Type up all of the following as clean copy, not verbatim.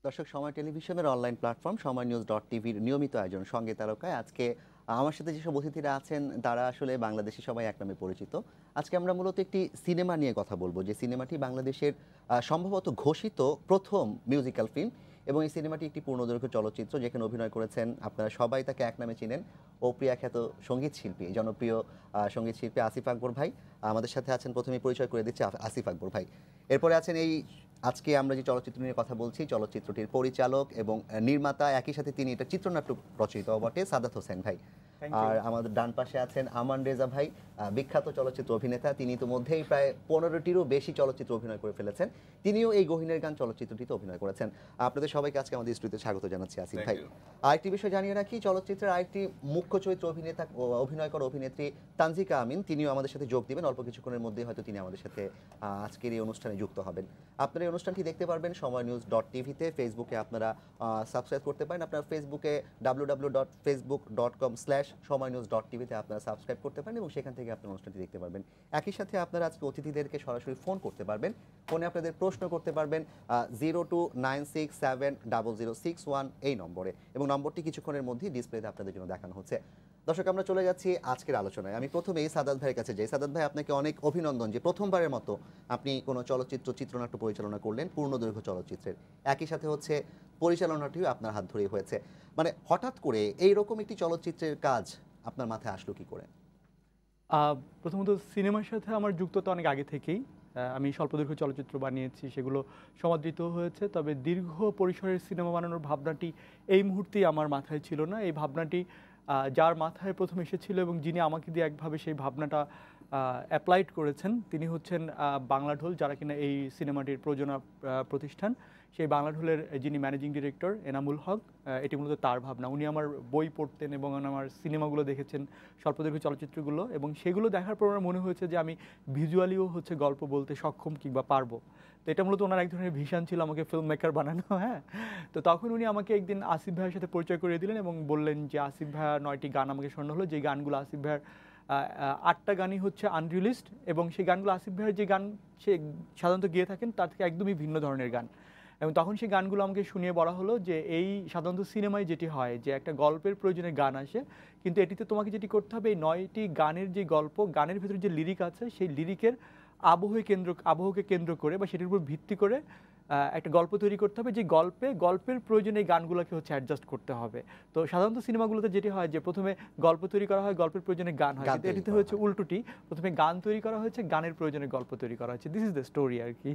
দর্শক, সময় টেলিভিশনের অনলাইন প্ল্যাটফর্ম সময় নিউজ ডট টিভির নিয়মিত আয়োজন সঙ্গে তারকায় আজকে আমার সাথে যেসব অতিথিরা আছেন তারা আসলে বাংলাদেশি সবাই এক নামে পরিচিত। আজকে আমরা মূলত একটি সিনেমা নিয়ে কথা বলবো, যে সিনেমাটি বাংলাদেশের সম্ভবত ঘোষিত প্রথম মিউজিক্যাল ফিল্ম, এবং এই সিনেমাটি একটি পূর্ণদৈর্ঘ্য চলচ্চিত্র যেখানে অভিনয় করেছেন, আপনারা সবাই তাকে এক নামে চিনেন, অপ্রিয়া খ্যাত সঙ্গীত শিল্পী, জনপ্রিয় সঙ্গীত শিল্পী আসিফ আকবর ভাই। আমাদের সাথে আছেন, প্রথমেই পরিচয় করে দিচ্ছে আসিফ আকবর ভাই। এরপরে আছেন এই আজকে আমরা যে চলচ্চিত্র নিয়ে কথা বলছি, চলচ্চিত্রটির পরিচালক এবং নির্মাতা, একই সাথে তিনি এটা চিত্রনাট্য রচয়িতা বটে, সাদাত হোসেন ভাই। আর আমাদের ডান পাশে আছেন আমান রেজা ভাই, বিখ্যাত চলচ্চিত্র অভিনেতা। তিনি ইতিমধ্যেই প্রায় 15টিরও বেশি চলচ্চিত্র অভিনয় করে ফেলেছেন। তিনিও এই গহীনের গান চলচ্চিত্রটিতে অভিনয় করেছেন। আপনাদের সবাইকে আজকে আমাদের স্টুডিওতে স্বাগত জানাচ্ছি আসিফ ভাই। আরেকটি বিষয় জানিয়ে রাখি, চলচ্চিত্রের আরেকটি মুখ্য চরিত্র অভিনয় করা অভিনেত্রী তানজিকা আমিন, তিনিও আমাদের সাথে যোগ দিবেন অল্প কিছুক্ষণের মধ্যেই, হয়তো তিনি আমাদের সাথে আজকের এই অনুষ্ঠানে যুক্ত হবেন। আপনারা এই অনুষ্ঠানটি দেখতে পারবেন সময় নিউজ ডট টিভিতে, ফেসবুকে আপনারা সাবস্ক্রাইব করতে পারেন। আপনার ফেসবুকে www.facebook.com/সময় নিউজ ডট টিভিতে আপনারা সাবস্ক্রাইব করতে পারেন এবং সেখান থেকে আপনার অনুষ্ঠানটি দেখতে পারবেন। একই সাথে আপনারা আজকে অতিথিদেরকে সরাসরি ফোন করতে পারবেন, ফোনে আপনাদের প্রশ্ন করতে পারবেন 0296700661 এই নম্বরে, এবং নম্বরটি কিছুক্ষণের মধ্যেই ডিসপ্লেতে আপনাদের জন্য দেখানো হচ্ছে। দর্শক, আমরা চলে যাচ্ছি আজকের আলোচনায়। আমি প্রথমেই সাদাত ভাইয়ের কাছে যাই। সাদাত ভাই, আপনাকে অনেক অভিনন্দন যে প্রথমবারের মতো আপনি কোনো চলচ্চিত্র চিত্রনাট্য পরিচালনা করলেন, পূর্ণদৈর্ঘ্য চলচ্চিত্রের। একই সাথে হচ্ছে পরিচালনাটিও আপনার হাত ধরেই হয়েছে। মানে হঠাৎ করে এইরকম একটি চলচ্চিত্রের কাজ আপনার মাথায় আসলো কি করে? প্রথমত সিনেমার সাথে আমার যুক্ততা অনেক আগে থেকেই। আমি স্বল্পদৈর্ঘ্য চলচ্চিত্র বানিয়েছি, সেগুলো সমাদৃত হয়েছে। তবে দীর্ঘ পরিসরের সিনেমা বানানোর ভাবনাটি এই মুহূর্তেই আমার মাথায় ছিল না। এই ভাবনাটি যার মাথায় প্রথম এসেছিল এবং যিনি আমাকে দিয়ে একভাবে সেই ভাবনাটা অ্যাপ্লাইড করেছেন, তিনি হচ্ছেন বাংলা ঢোল, যারা কিনা এই সিনেমাটির প্রযোজনা প্রতিষ্ঠান। সেই বাংলা ঢোলের যিনি ম্যানেজিং ডিরেক্টর এনামুল হক, এটি মূলত তার ভাবনা। উনি আমার বই পড়তেন এবং আমার সিনেমাগুলো দেখেছেন, স্বল্পদৈর্ঘ্য চলচ্চিত্রগুলো, এবং সেগুলো দেখার পর আমার মনে হয়েছে যে আমি ভিজুয়ালিও হচ্ছে গল্প বলতে সক্ষম কিংবা পারবো। তো এটা মূলত ওনার এক ধরনের ভিশন ছিল আমাকে ফিল্ম মেকার বানানো। হ্যাঁ, তো তখন উনি আমাকে একদিন আসিফ ভাইয়ের সাথে পরিচয় করিয়ে দিলেন এবং বললেন যে আসিফ ভাইয়া 9টি গান আমাকে শোনানো হলো, যে গানগুলো আসিফ ভাইয়ার 8টা গানই হচ্ছে আনরিলিজড, এবং সেই গানগুলো আসিফ ভাইয়ের যে গান সে সাধারণত গেয়ে থাকেন তার থেকে একদমই ভিন্ন ধরনের গান। এবং তখন সেই গানগুলো আমাকে শুনিয়ে বলা হলো যে এই সাধারণত সিনেমায় যেটি হয় যে একটা গল্পের প্রয়োজনে গান আসে, কিন্তু এটিতে তোমাকে যেটি করতে হবে, এই 9টি গানের যে গল্প, গানের ভেতরে যে লিরিক আছে, সেই লিরিকের আবহকে কেন্দ্র করে বা সেটির উপর ভিত্তি করে একটা গল্প তৈরি করতে হবে, যে গল্পের প্রয়োজনে এই গানগুলোকে হচ্ছে অ্যাডজাস্ট করতে হবে। তো সাধারণত সিনেমাগুলোতে যেটি হয় যে প্রথমে গল্প তৈরি করা হয়, গল্পের প্রয়োজনে গান হয়, কিন্তু এটিতে হচ্ছে উল্টোটি, প্রথমে গান তৈরি করা হয়েছে, গানের প্রয়োজনে গল্প তৈরি করা হয়েছে। দিস ইজ দ্য স্টোরি আর কি।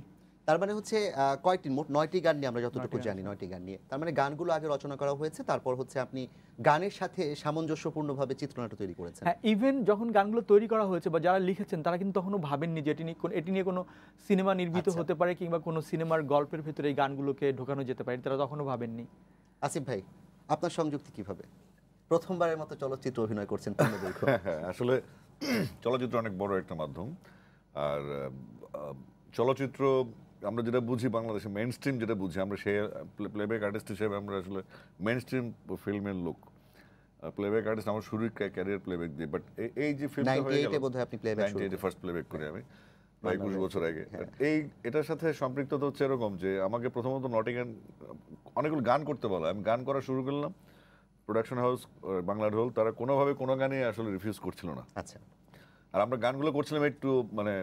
তার মানে হচ্ছে কয়টি, মোট 9টি গান নিয়ে আমরা যতটুকু জানি, 9টি গান নিয়ে। তার মানে গানগুলো আগে রচনা করা হয়েছে, তারপর হচ্ছে আপনি গানের সাথে সামঞ্জস্যপূর্ণভাবে চিত্রনাট্য তৈরি করেছেন। হ্যাঁ, ইভেন যখন গানগুলো তৈরি করা হয়েছে বা যারা লিখেছেন তারা কিন্তু তখনও ভাবেননি যে এটি নিয়ে কোনো সিনেমা নির্মিত হতে পারে কিংবা কোনো সিনেমার গল্পের ভেতরে এই গানগুলোকে ঢোকানো যেতে পারে, তারা তখনও ভাবেননি। আসিফ ভাই, আপনার সংযুক্তি কিভাবে? প্রথমবারের মতো চলচ্চিত্র অভিনয় করছেন পূর্ণদৈর্ঘ্য। আসলে চলচ্চিত্র অনেক বড় একটা মাধ্যম। আর চলচ্চিত্র আমরা যেটা বুঝি বাংলাদেশে মেইন স্ট্রিম যেটা বুঝি আমরা, সে প্লেব্যাক আর্টিস্ট হিসেবে আমরা আসলে মেইন স্ট্রিম ফিল্মের লোক। প্লেব্যাক আর্টিস্ট আমার শুরুর ক্যারিয়ার প্লেব্যাক দিয়ে, বাট এই যে ফিল্মটা হয়ে গেল 98 বোধহয় আপনি প্লেব্যাক শুরু করেন। ফার্স্ট প্লেব্যাক করি আমি 21 বছর আগে। এটার সাথে সম্পৃক্ততা হচ্ছে এরকম যে আমাকে প্রথমত নটিংহ্যাম অনেকগুলো গান করতে বলা, আমি গান করা শুরু করলাম। প্রোডাকশন হাউস বাংলা ঢোল, তারা কোনোভাবে কোনো গানই আসলে রিফিউজ করছিল না। আচ্ছা। আর আমরা গানগুলো করছিলাম একটু মানে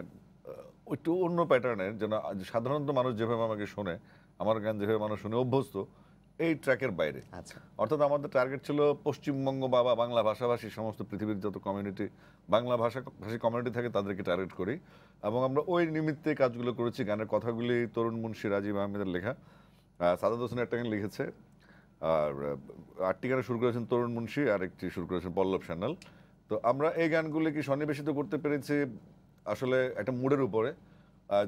একটু অন্য প্যাটার্নের, যেন সাধারণত মানুষ যেভাবে আমাকে শোনে, আমার গান যেভাবে মানুষ শুনে অভ্যস্ত, এই ট্র্যাকের বাইরে। আচ্ছা। অর্থাৎ আমাদের টার্গেট ছিল পশ্চিমবঙ্গ বা বাংলা ভাষাভাষী সমস্ত পৃথিবীর যত কমিউনিটি, বাংলা ভাষী কমিউনিটি থাকে, তাদেরকে টার্গেট করি, এবং আমরা ওই নিমিত্তে কাজগুলো করেছি। গানের কথাগুলি তরুণ মুন্সি, রাজীব আহমেদের লেখা। সাদাত হোসেন একটা গান লিখেছে, আর 8টি গানে শুরু করেছেন তরুণ মুন্সি, আর একটি শুরু করেছেন পল্লব সান্যাল। তো আমরা এই গানগুলিকে সন্নিবেশিত করতে পেরেছি আসলে একটা মুডের উপরে,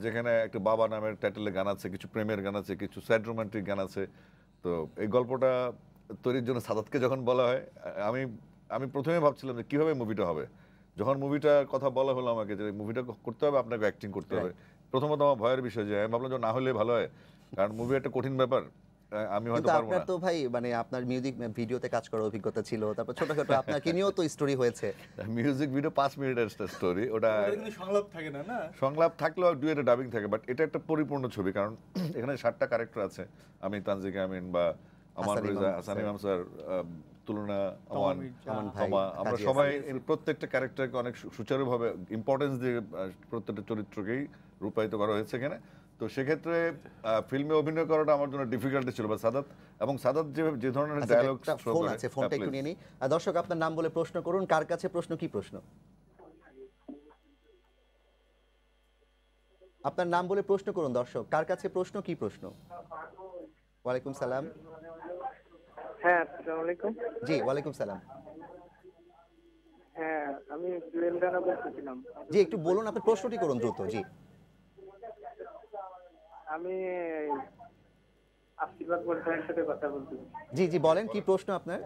যেখানে একটা বাবা নামের টাইটেলের গান আছে, কিছু প্রেমের গান আছে, কিছু স্যাড রোমান্টিক গান আছে। তো এই গল্পটা তৈরির জন্য সাদাতকে যখন বলা হয়, আমি প্রথমে ভাবছিলাম যে কীভাবে মুভিটা হবে। যখন মুভিটার কথা বলা হলো আমাকে যে মুভিটা করতে হবে, আপনাকে অ্যাক্টিং করতে হবে, প্রথমত আমার ভয়ের বিষয়, যে আমি ভাবলাম যে না হলে ভালো হয়, কারণ মুভি একটা কঠিন ব্যাপার। আমি হয়তো কিন্তু পারবো আপনার না। তো ভাই মানে আপনার মিউজিক ভিডিওতে কাজ করার অভিজ্ঞতা ছিল, তারপর ছোটখাটো আপনাকে নিয়েও তো স্টোরি হয়েছে। মিউজিক ভিডিও 5 মিনিটের স্টোরি, ওটা কিন্তু সংলাপ থাকে না, না? সংলাপ থাকলেও ডুয়েটে ডাবিং থাকে, বাট এটা একটা পরিপূর্ণ ছবি, কারণ এখানে 7টা ক্যারেক্টার আছে। আমি তানজিকা আমিন বা আমান হাসান রেজা, ইমাম হাসান স্যার। ইমাম স্যার, তুলনা, তমা আমান, মির্জা, আমান ভাই, তমা, আমরা কাজী সবাই হাসান। এই প্রত্যেকটা ক্যারেক্টারকে অনেক সুচারুভাবে ইম্পর্টেন্স দিয়ে প্রত্যেকটা চরিত্রকেই রূপায়িত করা হয়েছে এখানে। তো সেক্ষেত্রে ফিল্মে অভিনয় করাটা আমার জন্য ডিফিকাল্টি ছিল, বা সাদাত, এবং সাদাত যে ধরনের আচ্ছা, ডায়ালগ একটা ফোন আছে, ফোনটা একটু নিয়ে নিই। দর্শক আপনার নাম বলে প্রশ্ন করুন, কার কাছে প্রশ্ন, কি প্রশ্ন? আপনার নাম বলে প্রশ্ন করুন দর্শক, কার কাছে প্রশ্ন, কি প্রশ্ন? ওয়ালাইকুম সালাম। হ্যাঁ, আসসালামু আলাইকুম। জি ওয়ালাইকুম সালাম। হ্যাঁ, আমি জুয়েল রানা বলতেছিলাম। জি একটু বলুন, আপনার প্রশ্নটি করুন দ্রুত। জি আমি আশীর্বাদ বলছেনের সাথে কথা বলতে জি জি বলেন, কি প্রশ্ন আপনার?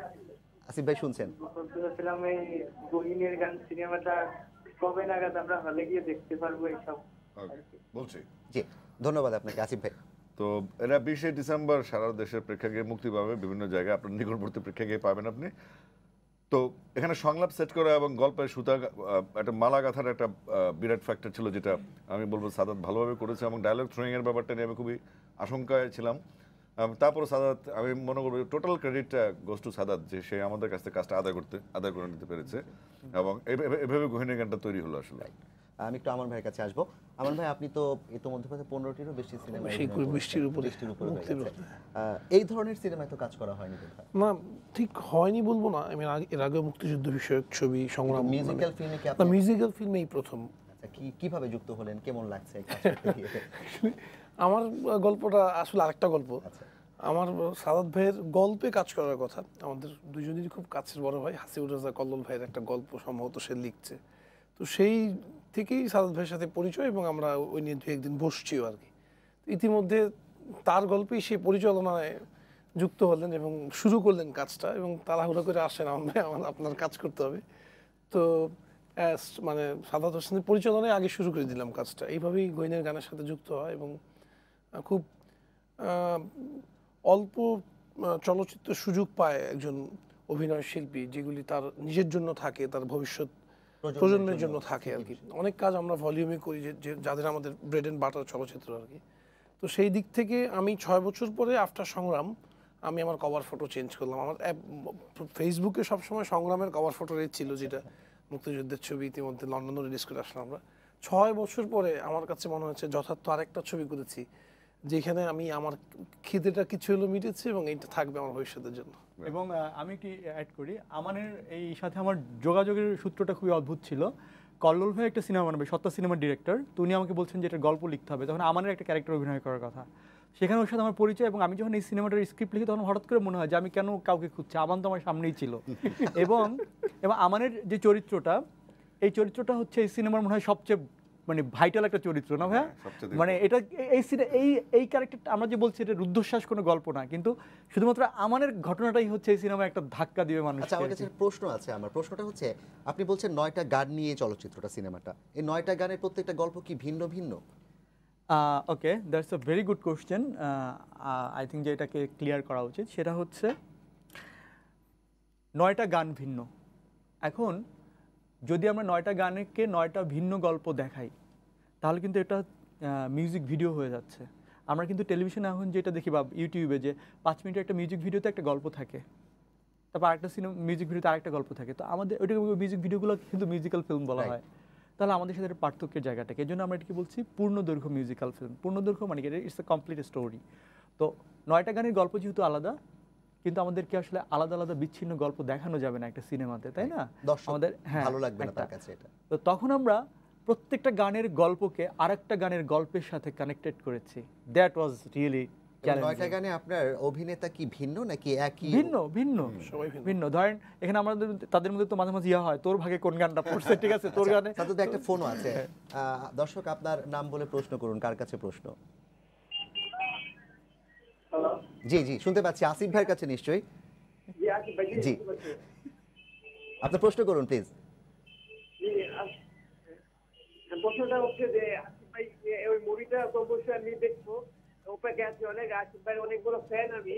আসিফ ভাই শুনছেন? বলতে চাচ্ছিলাম, এই গহীনের গান সিনেমাটা কবে নাগাদ আমরা হলে গিয়ে দেখতে পারবো এইসব? বলছি। জি ধন্যবাদ আপনাকে আসিফ ভাই। তো এরা 20শে ডিসেম্বর সারা দেশের প্রেক্ষাগৃহে মুক্তি পাবে, বিভিন্ন জায়গায় আপনার নিকটবর্তী প্রেক্ষাগৃহে পাবেন আপনি। তো এখানে সংলাপ সেট করা এবং গল্পের সুতা একটা মালা গাঁথার একটা বিরাট ফ্যাক্টর ছিল, যেটা আমি বলবো সাদাত ভালোভাবে করেছে, এবং ডায়লগ থ্রোয়িং এর ব্যাপারটা নিয়ে আমি খুবই আশঙ্কায় ছিলাম। তারপর সাদাত, আমি মনে করবো টোটাল ক্রেডিটটা গোস টু সাদাত, যে সে আমাদের কাছ থেকে কাজটা আদায় করে নিতে পেরেছে, এবং এভাবে গহিনী গানটা তৈরি হলো আসলে। আমি একটু আমান ভাইয়ের কাছে আসবো। আমান ভাই, আপনি তো ইতোমধ্যে 15টিরও বেশি সিনেমা, সেই 20-টির উপরে হয়ে গেছে। এই ধরনের সিনেমায় তো কাজ করা হয়নি বোধহয়। না, ঠিক হয়নি বলবো না। আমি এর আগে মুক্তিযুদ্ধ বিষয়ক ছবি, সংগ্রাম, মিউজিক্যাল ফিল্মে কি না আপনি মিউজিক্যাল ফিল্মেই প্রথম। আচ্ছা, কিভাবে যুক্ত হলেন, কেমন লাগছে এই কাজ করতে গিয়ে? আমার গল্পটা আসলে আরেকটা গল্প। আচ্ছা। আমার সাদাত ভাইয়ের গল্পে কাজ করার কথা। আমাদের দুজনেরই খুব কাছের বড় ভাই হাসিউর রাজা কল্লোল ভাইয়ের একটা গল্প সম্ভবত সে লিখছে। তো সেই থেকেই সাদাত ভাইয়ের সাথে পরিচয়, এবং আমরা ওই নিয়ে 2-1 দিন বসছিও আর কি। ইতিমধ্যে তার গল্পেই সে পরিচালনায় যুক্ত হলেন এবং শুরু করলেন কাজটা, এবং তাড়াহুড়ো করে আসেন, আপনার কাজ করতে হবে। তো মানে সাদাত হোসেনের পরিচালনায় আগে শুরু করে দিলাম কাজটা। এইভাবেই গইনের গানের সাথে যুক্ত হয়, এবং খুব অল্প চলচ্চিত্র সুযোগ পায় একজন অভিনয় শিল্পী, যেগুলি তার নিজের জন্য থাকে, তার ভবিষ্যৎ প্রজন্মের জন্য থাকে আর কি। অনেক কাজ আমরা ভলিউমে করি, যে যাদের আমাদের ব্রেড অ্যান্ড বাটার চলচ্চিত্র আর কি। তো সেই দিক থেকে আমি 6 বছর পরে আফটার সংগ্রাম আমি আমার কভার ফটো চেঞ্জ করলাম। আমার ফেসবুকে সবসময় সংগ্রামের কভার ফটো ছিল, যেটা মুক্তিযুদ্ধের ছবি, ইতিমধ্যে লন্ডনে রিলিজ করে আসলাম আমরা। 6 বছর পরে আমার কাছে মনে হচ্ছে যথার্থ আরেকটা ছবি করেছি, যেখানে আমি আমার খিদেটা কিছু হলো মিটেছে, এবং এটা থাকবে আমার ভবিষ্যতের জন্য। এবং আমি কি অ্যাড করি, আমানের এই সাথে আমার যোগাযোগের সূত্রটা খুবই অদ্ভুত ছিল। কল্লোল ভাই একটা সিনেমা বানাবে, সত্তা সিনেমার ডিরেক্টর, তো উনি আমাকে বলছেন যে এটা গল্প লিখতে হবে, তখন আমানের একটা ক্যারেক্টার অভিনয় করার কথা। সেখানে ওর সাথে আমার পরিচয়, এবং আমি যখন এই সিনেমাটার স্ক্রিপ্ট লিখি তখন হঠাৎ করে মনে হয় যে আমি কেন কাউকে খুঁজছি, আমান তো আমার সামনেই ছিল। এবং আমানের যে চরিত্রটা, এই চরিত্রটা হচ্ছে এই সিনেমার মনে হয় সবচেয়ে মানে ভাইটাল একটা চরিত্র, না ভাইয়া? মানে এটা এই ক্যারেক্টারটা আমরা যে বলছি, এটা রুদ্ধশ্বাস কোনো গল্প না, কিন্তু শুধুমাত্র আমানের ঘটনাটাই হচ্ছে এই সিনেমায় একটা ধাক্কা দিবে মানুষকে। আচ্ছা, আমার কাছে প্রশ্ন আছে। আমার প্রশ্নটা হচ্ছে, আপনি বলছেন 9টা গান নিয়ে চলচ্চিত্রটা, সিনেমাটা, এই 9টা গানের প্রত্যেকটা গল্প কি ভিন্ন ভিন্ন? Okay, that's a very good question. I think যে এটাকে ক্লিয়ার করা উচিত। সেটা হচ্ছে 9টা গান ভিন্ন। এখন যদি আমরা 9টা গানকে 9টা ভিন্ন গল্প দেখাই, তাহলে কিন্তু এটা মিউজিক ভিডিও হয়ে যাচ্ছে। আমরা কিন্তু টেলিভিশনে এখন যেটা দেখি বা ইউটিউবে, যে 5 মিনিটের একটা মিউজিক ভিডিওতে একটা গল্প থাকে, তারপর আরেকটা মিউজিক ভিডিওতে আরেকটা গল্প থাকে। তো আমাদের ওইটাকে মিউজিক ভিডিওগুলো কিন্তু মিউজিক্যাল ফিল্ম বলা হয়। তাহলে আমাদের সাথে একটা পার্থক্যের জায়গাটাকে, এই জন্য আমরা এটাকে বলছি পূর্ণদৈর্ঘ্য মিউজিক্যাল ফিল্ম। পূর্ণদৈর্ঘ্য মানে কি, ইটস এ কমপ্লিট স্টোরি। তো 9টা গানের গল্প যেহেতু আলাদা, কিন্তু আমাদেরকে আসলে আলাদা আলাদা বিচ্ছিন্ন গল্প দেখানো যাবে না একটা সিনেমাতে, তাই না? আমাদের ভালো লাগবে না তার কাছে এটা। তো তখন আমরা প্রত্যেকটা গানের গল্পকে আরেকটা গানের গল্পের সাথে কানেক্টেড করেছি। That was really challenging. 9টা গানে আপনার অভিনেতা কি ভিন্ন নাকি একই? ভিন্ন ভিন্ন সবাই ভিন্ন। ধরেন এখানে আমাদের তাদের মধ্যে তো মাঝে মাঝে ইয়া হয়, তোর ভাগে কোন গানটা পড়ছে, ঠিক আছে, তোর গানে। তাতে একটা ফোনও আছে। দর্শক আপনার নাম বলে প্রশ্ন করুন, কার কাছে প্রশ্ন? জি জি শুনতে পাচ্ছি, আসিফ ভাইয়ের কাছে নিশ্চয়ই। জি আপনি প্রশ্ন করুন প্লিজ। প্রশ্নটা হচ্ছে যে আসিফ ভাই, ওই মুভিটা তো অবশ্যই আমি দেখবো, অপেক্ষা আছি অনেক, আসিফ ভাইয়ের অনেক বড় ফ্যান আমি।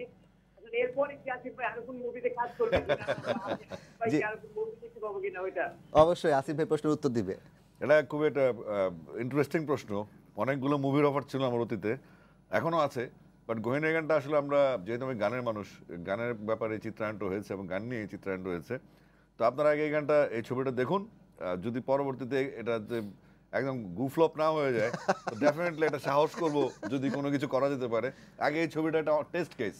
এখন এরপরে কি আসিফ ভাই আরো কোন মুভিতে কাজ করবে কিনা, আসিফ ভাই কি আরো কোন মুভি দেখতে পাবো কিনা ওইটা। অবশ্যই আসিফ ভাই প্রশ্নের উত্তর দিবে। এটা খুব একটা ইন্টারেস্টিং প্রশ্ন। অনেকগুলো মুভির অফার ছিল আমার অতীতে, এখনো আছে, বাট গহীনের গানটা আসলে আমরা, যেহেতু আমি গানের মানুষ, গানের ব্যাপারে চিত্রায়ন হয়েছে এবং গান নিয়ে চিত্রায়ন হয়েছে। তো আপনারা আগে এই গানটা, এই ছবিটা দেখুন। যদি পরবর্তীতে এটা যে একদম গুফলপ না হয়ে যায়, তো ডেফিনেটলি এটা সাহস করব যদি কোনো কিছু করা যেতে পারে। আগে এই ছবিটা একটা টেস্ট কেস,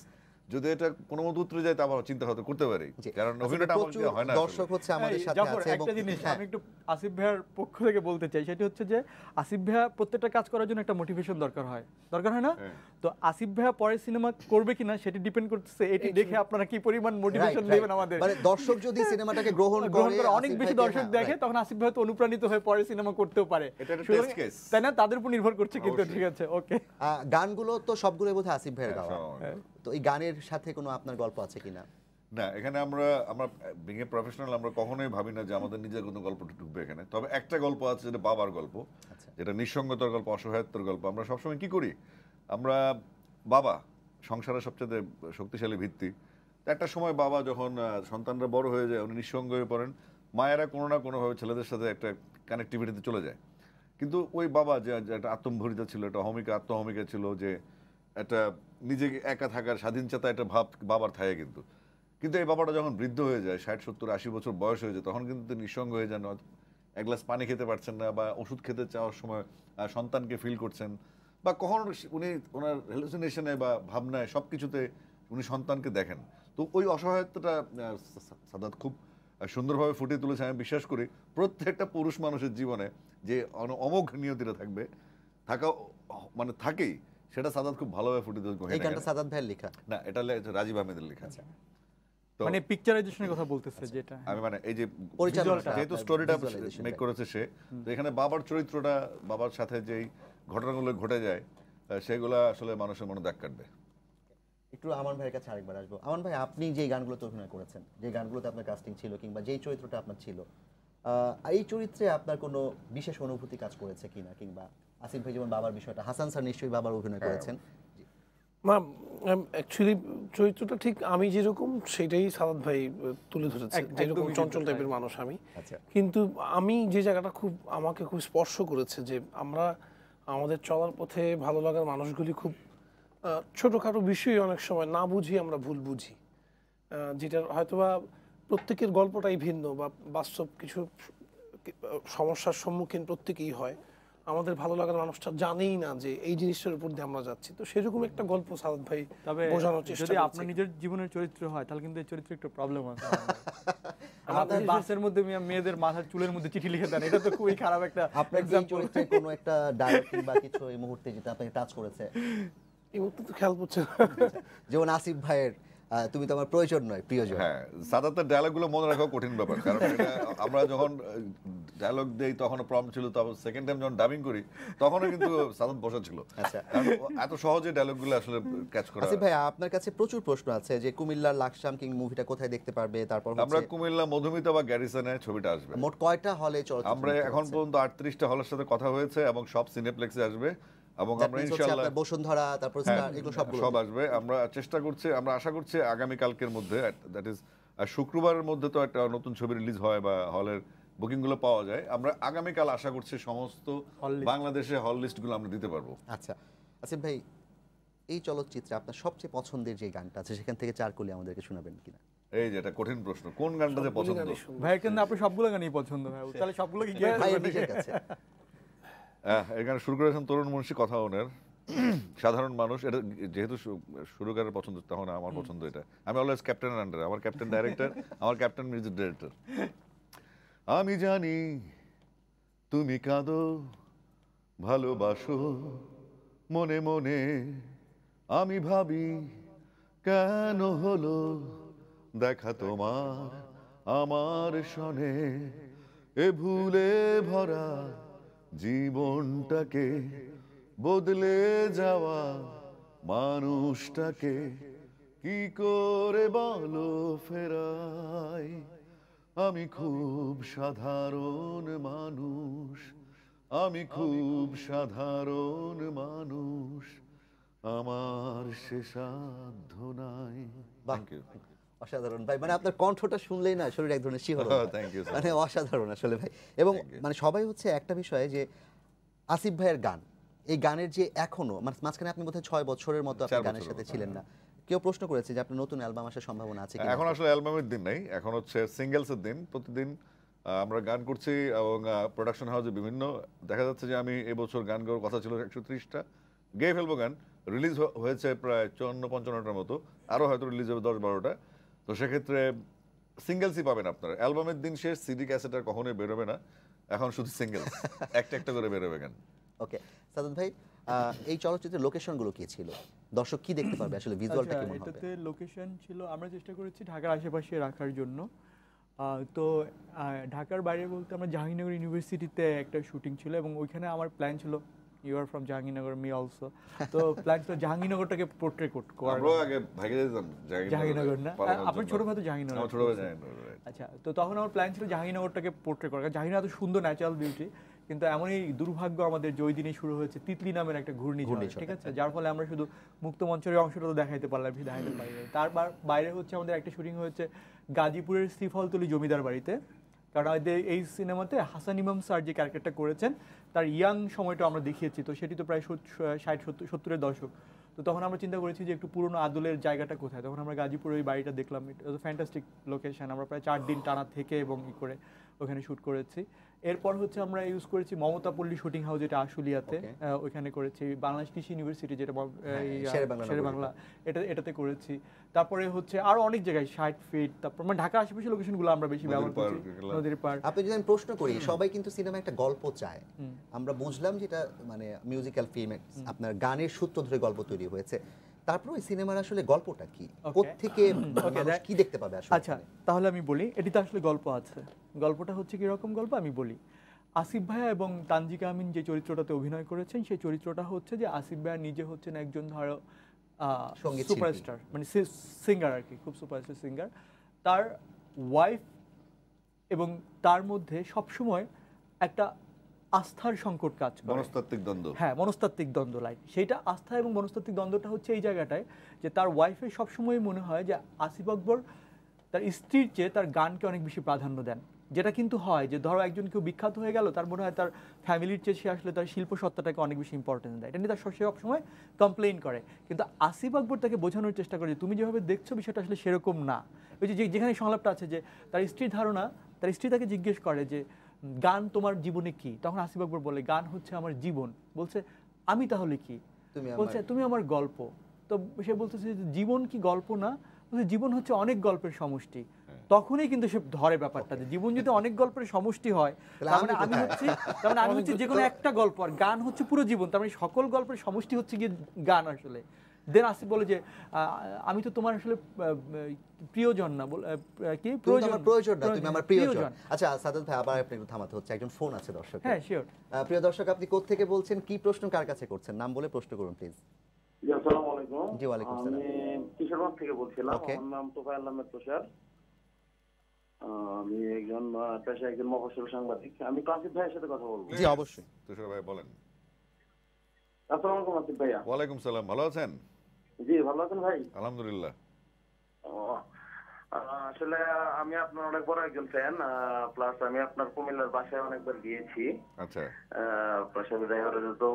যদি এটা কোনো মতো উত্তরে যায় তা আবার চিন্তা ভাবনা করতে পারি, জি। কারণ আসলে অভিনয়টা আমার প্রচুর দিয়ে হয় না আসলে। দর্শক হচ্ছে আমাদের সাথে জাফর, আছে এবং একটা জিনিস হ্যাঁ, আমি একটু আসিফ ভাইয়ার পক্ষ থেকে বলতে চাই, সেটি হচ্ছে যে আসিফ ভাইয়া প্রত্যেকটা কাজ করার জন্য একটা মোটিভেশন দরকার হয় না? হ্যাঁ। তো আসিফ ভাইয়া পরে সিনেমা করবে কিনা সেটি ডিপেন্ড করতেছে এটি দেখে আপনারা কি পরিমাণ right, মোটিভেশন right। দেবেন আমাদের। মানে দর্শক যদি সিনেমাটাকে গ্রহণ গ্রহণ করে, করে অনেক আসিফ বেশি ভাইকে, দর্শক হ্যাঁ, দেখে, right। তখন আসিফ ভাই তো অনুপ্রাণিত হয়ে পরে সিনেমা করতেও পারে। এটা একটা সুতরাং, test case। তাই না? তাদের উপর নির্ভর করছে কিন্তু। অবশ্যই। ঠিক আছে, ওকে। গানগুলো তো সবগুলোই বোধহয় আসিফ ভাইয়ের হ্যাঁ, গাওয়া। সব। তো এই গানের সাথে কোনো আপনার গল্প আছে কিনা? না, এখানে আমরা বিং এ প্রফেশনাল, আমরা কখনোই ভাবি না যে আমাদের নিজের কোনো গল্প ঢুকবে এখানে। তবে একটা গল্প আছে, যেটা বাবার গল্প, যেটা নিঃসঙ্গতার গল্প, অসহায়ত্বের গল্প। আমরা সবসময় কি করি, আমরা বাবা সংসারের সবচেয়ে শক্তিশালী ভিত্তি। তো একটা সময় বাবা যখন সন্তানরা বড় হয়ে যায়, উনি নিঃসঙ্গ হয়ে পড়েন, মায়েরা কোনো না কোনোভাবে ছেলেদের সাথে একটা কানেক্টিভিটিতে চলে যায়। কিন্তু ওই বাবা যে একটা আত্মম্ভরিতা ছিল, একটা আত্মহমিকা ছিল, যে একটা নিজেকে একা থাকার স্বাধীনচেতা একটা ভাব বাবার থাকে। কিন্তু এই বাবাটা যখন বৃদ্ধ হয়ে যায়, 60-70-80 বছর বয়স হয়ে যায়, তখন কিন্তু তিনি নিঃসঙ্গ হয়ে যান। এক গ্লাস পানি খেতে পারছেন না, বা ওষুধ খেতে চাওয়ার সময় সন্তানকে ফিল করছেন, বা কখনো উনি ওনার হ্যালুসিনেশনে বা ভাবনায় সব কিছুতে উনি সন্তানকে দেখেন। তো ওই অসহায়ত্বটা সাদাত খুব সুন্দরভাবে ফুটিয়ে তুলেছে। আমি বিশ্বাস করি প্রত্যেকটা পুরুষ মানুষের জীবনে যে অমোঘ নিয়তিটা থাকবে, মানে থাকেই, সেটা সাদাত খুব ভালোভাবে ফুটিয়ে তুলেছে। এই গানটা সাদাত ভাইয়ের লেখা? না, এটা রাজীব আহমেদের লেখা। তো মানে পিকচারাইজেশনের কথা বলতেছে যেটা। আমি মানে এই যে পরিচালনাটা, যেহেতু আপনার স্টোরিটা visualization মেক টা। করেছে সে, তো এখানে বাবার চরিত্রটা, বাবার সাথে যেই ঘটনাগুলো ঘটে যায়, সেগুলো আসলে মানুষের মনে দাগ কাটবে। একটু আমান ভাইয়ের কাছে আরেকবার আসবো। আমান ভাই, আপনি যে গানগুলোতে অভিনয় করেছেন, যে গানগুলোতে আপনার কাস্টিং ছিল, কিংবা যেই চরিত্রটা আপনার ছিল, এই চরিত্রে আপনার কোনো বিশেষ অনুভূতি কাজ করেছে কিনা? কিংবা আসিফ ভাই যেমন বাবার বিষয়টা, হাসান স্যার নিশ্চয়ই বাবার অভিনয় করেছেন। না, অ্যাকচুয়ালি চরিত্রটা ঠিক আমি যেরকম সেটাই সাদাত ভাই তুলে ধরেছে, যেরকম চঞ্চল টাইপের মানুষ আমি। আচ্ছা। কিন্তু আমি যে জায়গাটা আমাকে খুব স্পর্শ করেছে, যে আমরা আমাদের চলার পথে ভালো লাগার মানুষগুলি খুব ছোটোখাটো বিষয়ে অনেক সময় না বুঝি আমরা ভুল বুঝি, যেটার হয়তোবা প্রত্যেকের গল্পটাই ভিন্ন, বা বাস্তব কিছু সমস্যার সম্মুখীন প্রত্যেকেই হয়। আমাদের ভালো লাগার মানুষটা জানেই না যে এই জিনিসটার উপর দিয়ে আমরা যাচ্ছি। তো সেরকম একটা গল্প সাদাত ভাই তবে বোঝানোর চেষ্টা যদি করেছে। আপনার নিজের জীবনের চরিত্র হয়, তাহলে কিন্তু এই চরিত্রে একটু প্রবলেম আছে। আমাদের বাসের মধ্যে মেয়েদের মাথার চুলের মধ্যে চিঠি লিখে দেন, এটা তো খুবই খারাপ একটা আপনার যে চরিত্রে কোনো একটা ডায়লগ কিংবা কিছু এই মুহূর্তে যেটা আপনাকে টাচ করেছে? এই মুহূর্তে তো খেয়াল করছে না। যেমন আসিফ ভাইয়ের তুমি তো আমার প্রয়োজন নয়, প্রিয়জন। হ্যাঁ, সাদাতের ডায়লগগুলো মনে রাখাও কঠিন ব্যাপার, কারণ এটা আমরা যখন ডায়লগ দেই তখনও প্রম্পট ছিল, তারপর সেকেন্ড টাইম যখন ডাবিং করি তখনও কিন্তু সাদাত বসা ছিল। আচ্ছা। কারণ এত সহজে ডায়লগগুলো আসলে ক্যাচ করা। আসিফ ভাই, আপনার কাছে প্রচুর প্রশ্ন আছে, যে কুমিল্লার লাকসাম কিং মুভিটা কোথায় দেখতে পারবে? তারপর আমরা কুমিল্লা মধুমিতা বা গ্যারিসনে ছবিটা আসবে। মোট কয়টা হলে চলচ্চিত্র? আমরা এখন পর্যন্ত 38টা হলের সাথে কথা হয়েছে, এবং সব সিনেপ্লেক্সে আসবে, এবং আমরা ইনশাআল্লাহ বসুন্ধরা, তারপর স্টার, এগুলো সবগুলো সব আসবে। আমরা চেষ্টা করছি, আমরা আশা করছি আগামী কালকের মধ্যে, দ্যাট ইজ শুক্রবারের মধ্যে তো একটা নতুন ছবি রিলিজ হয় বা হলের বুকিং গুলো পাওয়া যায়। আমরা আগামীকাল আশা করছি সমস্ত বাংলাদেশে হল লিস্টগুলো আমরা দিতে পারবো। আচ্ছা আসিফ ভাই, এই চলচ্চিত্রে আপনার সবচেয়ে পছন্দের যে গানটা আছে, সেখান থেকে 4 কলি আমাদেরকে শোনাবেন কিনা? এই যে এটা কঠিন প্রশ্ন, কোন গানটা যে পছন্দ? ভাই কিন্তু আপনি সবগুলো গানই পছন্দ, ভাই তাহলে সবগুলো কি ভাইয়ের নিজের কাছে? এই গান শুরু করেছেন তরুণ মুন্সী, কথা ওনার সাধারণ মানুষ। এটা যেহেতু সুরকারের পছন্দ, তখন আমার পছন্দ এটা। আমি অলওয়েজ ক্যাপ্টেনের আন্ডারে, আমার ক্যাপ্টেন ডাইরেক্টর, আমার ক্যাপ্টেন মিউজিক ডিরেক্টর। আমি জানি তুমি কাঁদো, ভালোবাসো মনে মনে, আমি ভাবি কেন হলো দেখা তোমার আমার সনে, এ ভুলে ভরা জীবনটাকে, বদলে যাওয়া মানুষটাকে কি করে বলো ফেরাই। আমি খুব সাধারণ মানুষ, আমি খুব সাধারণ মানুষ, আমার সে সাধ্য নাই। বাহ, থ্যাংক ইউ। অসাধারণ ভাই, মানে আপনার কণ্ঠটা শুনলেই না শরীরে এক ধরনের শিহরণ হয়। Thank you. মানে অসাধারণ আসলে ভাই। এবং Thank you. মানে সবাই হচ্ছে একটা বিষয়ে যে আসিফ ভাইয়ের গান, এই গানের যে এখনো মানে মাঝখানে আপনি বোধহয় 6 বছরের মতো আপনি 4 গানের বছরের সাথে মতো, ছিলেন না। কেউ প্রশ্ন করেছে যে আপনার নতুন অ্যালবাম আসার সম্ভাবনা আছে কিনা? এখন আসলে অ্যালবামের দিন নাই, এখন হচ্ছে সিঙ্গেলসের দিন। প্রতিদিন আমরা গান করছি এবং প্রোডাকশন হাউসে বিভিন্ন দেখা যাচ্ছে যে আমি এবছর গান গাওয়ার কথা ছিল 130টা, গেয়ে ফেলবো গান। রিলিজ হয়েছে প্রায় 54-55টার মতো, আরও হয়তো রিলিজ হবে 10-12টা। তো সেক্ষেত্রে সিঙ্গেলসই পাবেন আপনারা। অ্যালবামের দিন শেষ, সিডি ক্যাসেট আর কখনোই বেরোবে না, এখন শুধু সিঙ্গেলস একটা একটা করে বেরোবে গান। ওকে সাদাত ভাই, এই চলচ্চিত্রের লোকেশনগুলো কি ছিল? দর্শক কি দেখতে পারবে আসলে, ভিজুয়ালটা আচ্ছা, কেমন হবে? এটাতে লোকেশন ছিল, আমরা চেষ্টা করেছি ঢাকার আশেপাশে রাখার জন্য। তো ঢাকার বাইরে বলতে আমরা জাহাঙ্গীরনগর ইউনিভার্সিটিতে একটা শুটিং ছিল এবং ওইখানে আমার প্ল্যান ছিল, you are from Jahangirnagar, me also, তো প্ল্যান ছিল জাহাঙ্গীরনগরটাকে পোর্ট্রে করার। আমরাও আগে ভাগে যেতাম জাহাঙ্গীরনগর না, আপনার ছোট ভাই তো জাহাঙ্গীরনগর। আমার ছোট ভাই জাহাঙ্গীরনগর, right. আচ্ছা, তো তখন আমার প্ল্যান ছিল জাহাঙ্গীরনগরটাকে পোর্ট্রে করা, কারণ জাহাঙ্গীরনগর এত সুন্দর ন্যাচারাল বিউটি, কিন্তু এমনই দুর্ভাগ্য আমাদের যে ওই দিনে শুরু হয়েছে তিতলি নামের একটা ঘূর্ণিঝড়, ঠিক আছে, যার ফলে আমরা শুধু মুক্ত মঞ্চের অংশটা তো দেখাইতে পারলাম, দেখাইতে পারি। তার বাইরে হচ্ছে আমাদের একটা শুটিং হয়েছে গাজীপুরের শ্রীফলতলি জমিদার বাড়িতে, কারণ এই সিনেমাতে হাসান ইমাম স্যার যে ক্যারেক্টারটা করেছেন তার ইয়াং সময়টা আমরা দেখিয়েছি, তো সেটি তো প্রায় 60-70-এর দশক। তো তখন আমরা চিন্তা করেছি যে একটু পুরনো আদলের জায়গাটা কোথায়, তখন আমরা গাজীপুরে ওই বাড়িটা দেখলাম, ইট ওয়াজ ফ্যান্টাস্টিক লোকেশন। আমরা প্রায় 4 দিন টানা থেকে এবং ই করে ওখানে শ্যুট করেছি। এরপর হচ্ছে আমরা ইউজ করেছি মমতাপল্লী শুটিং হাউস, যেটা আশুলিয়াতে, ওইখানে করেছি। বাংলাদেশ কৃষি ইউনিভার্সিটি যেটা শেরে বাংলা, এটাতে করেছি। তারপরে হচ্ছে আরো অনেক জায়গায় 60 ফিট, তারপর মানে ঢাকা আশেপাশে লোকেশনগুলো আমরা বেশি ব্যবহার করছি, নদীর পাড়। আপনি যদি আমি প্রশ্ন করি, সবাই কিন্তু সিনেমা একটা গল্প চায়, আমরা বুঝলাম যেটা মানে মিউজিক্যাল ফিল্ম, আপনার গানের সূত্র ধরে গল্প তৈরি হয়েছে, তারপর ওই সিনেমার আসলে গল্পটা কি, কোত্থেকে মানুষ কি দেখতে পাবে আসলে? আচ্ছা, তাহলে আমি বলি, এটিতে আসলে গল্প আছে। গল্পটা হচ্ছে কি রকম গল্প আমি বলি। আসিফ ভাইয়া এবং তানজিকা আমিন যে চরিত্রটাতে অভিনয় করেছেন, সেই চরিত্রটা হচ্ছে যে আসিফ ভাইয়া নিজে হচ্ছেন একজন ধরো সুপারস্টার, মানে সিঙ্গার আর কি, খুব সুপারস্টার সিঙ্গার। তার ওয়াইফ এবং তার মধ্যে সবসময় একটা আস্থার সংকট কাজ করে, মনস্তাত্ত্বিক দ্বন্দ্ব। হ্যাঁ, মনস্তাত্ত্বিক দ্বন্দ্ব লাইন। সেইটা আস্থা এবং মনস্তাত্ত্বিক দ্বন্দ্বটা হচ্ছে এই জায়গাটায় যে তার ওয়াইফের সবসময় মনে হয় যে আসিফ আকবর তার স্ত্রীর চেয়ে তার গানকে অনেক বেশি প্রাধান্য দেন, যেটা কিন্তু হয় যে ধরো একজন কেউ বিখ্যাত হয়ে গেল, তার মনে হয় তার ফ্যামিলির চেয়ে সে আসলে তার শিল্প সত্তাটাকে অনেক বেশি ইম্পর্টেন্স দেয়, এটা নিয়ে তার সবসময় কমপ্লেইন করে। কিন্তু আসিফ আকবর তাকে বোঝানোর চেষ্টা করে যে তুমি যেভাবে দেখছো বিষয়টা আসলে সেরকম না। ওই যে যেখানে সংলাপটা আছে যে তার স্ত্রীর ধারণা, তার স্ত্রী তাকে জিজ্ঞেস করে যে গান তোমার জীবনে কি, তখন আসিফ আকবর বলে গান হচ্ছে আমার জীবন। বলছে আমি তাহলে কি? বলছে তুমি আমার গল্প। তো সে বলতেছে যে জীবন কি গল্প না? বলছে জীবন হচ্ছে অনেক গল্পের সমষ্টি। তখনই কিন্তু সে ধরে ব্যাপারটা যে জীবন যদি অনেক গল্পের সমষ্টি হয়, তার মানে আমি হচ্ছে যে কোনো একটা গল্প, আর গান হচ্ছে পুরো জীবন, তার মানে সকল গল্পের সমষ্টি হচ্ছে গিয়ে গান আসলে। দেন আসিফ বলে যে আমি তো তোমার আসলে প্রিয়জন না, কি প্রয়োজন না, তুমি আমার প্রিয়জন। আচ্ছা সাদাত ভাই, আবার আপনি একটু থামাতে হচ্ছে, একজন ফোন আছে দর্শক। হ্যাঁ শিওর। প্রিয় দর্শক, আপনি কোথা থেকে বলছেন, কি প্রশ্ন কার কাছে করছেন, নাম বলে প্রশ্ন করুন প্লিজ। জি, আসসালামু আলাইকুম। জি, ওয়ালাইকুম আসসালাম। আমি কিশোরগঞ্জ থেকে বলছিলাম, আমার নাম তোফায়েল আহমেদ তুষার। আমি একজন পেশায় একজন মফস্বল সাংবাদিক। আমি আসিফ ভাইয়ের সাথে কথা বলবো। জি অবশ্যই। তুষার ভাই বলেন। আসসালামু আলাইকুম আসিফ ভাইয়া। ওয়ালাইকুম সালাম, ভালো আছেন? জি, ভালো আছেন ভাই? আলহামদুলিল্লাহ। আসলে আমি আপনার অনেক বড় একজন ফ্যান, প্লাস আমি আপনার কুমিল্লার বাসায় অনেকবার গিয়েছি। আচ্ছা। বাসায় দেখা হলে তো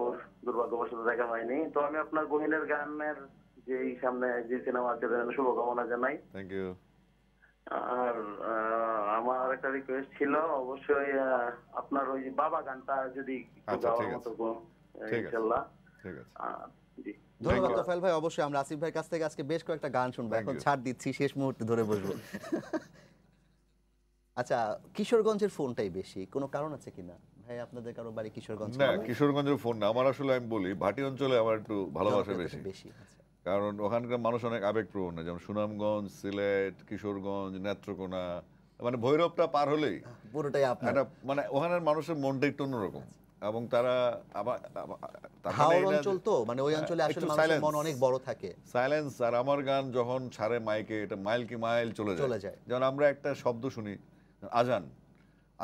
দুর্ভাগ্যবশত দেখা হয়নি। তো আমি আপনার বহিনের গানের যে সামনে যে সিনেমা আছে শুভকামনা জানাই। Thank you. আর আমার একটা রিকোয়েস্ট ছিল, অবশ্যই আপনার ওই বাবা গানটা যদি গাওয়ার মতো, ইনশাআল্লাহ। ঠিক আছে। জি, ধন্যবাদ তোফায়েল ভাই। অবশ্যই আমরা আসিফ ভাইয়ের কাছ থেকে আজকে বেশ কয়েকটা গান শুনবো, এখন ছাড় দিচ্ছি, শেষ মুহূর্তে ধরে বসবো। আচ্ছা, কিশোরগঞ্জের ফোনটাই বেশি, কোনো কারণ আছে কিনা ভাই? আপনাদের কারো বাড়ি কিশোরগঞ্জ? না, কিশোরগঞ্জের ফোন না আমার, আসলে আমি বলি ভাটি অঞ্চলে আমার একটু ভালোবাসা বেশি। কারণ ওখানকার মানুষ অনেক আবেগপ্রবণ, যেমন সুনামগঞ্জ, সিলেট, কিশোরগঞ্জ, নেত্রকোনা, মানে ভৈরবটা পার হলেই পুরোটাই আপনার, মানে ওখানের মানুষের মনটা একটু অন্যরকম। এবং তারা হাওড় অঞ্চল তো, মানে ওই অঞ্চলে আসলে মানুষের মন অনেক বড় থাকে, সাইলেন্স। আর আমার গান যখন ছাড়ে মাইকে, এটা মাইল কি মাইল চলে যায়। যেমন আমরা একটা শব্দ শুনি,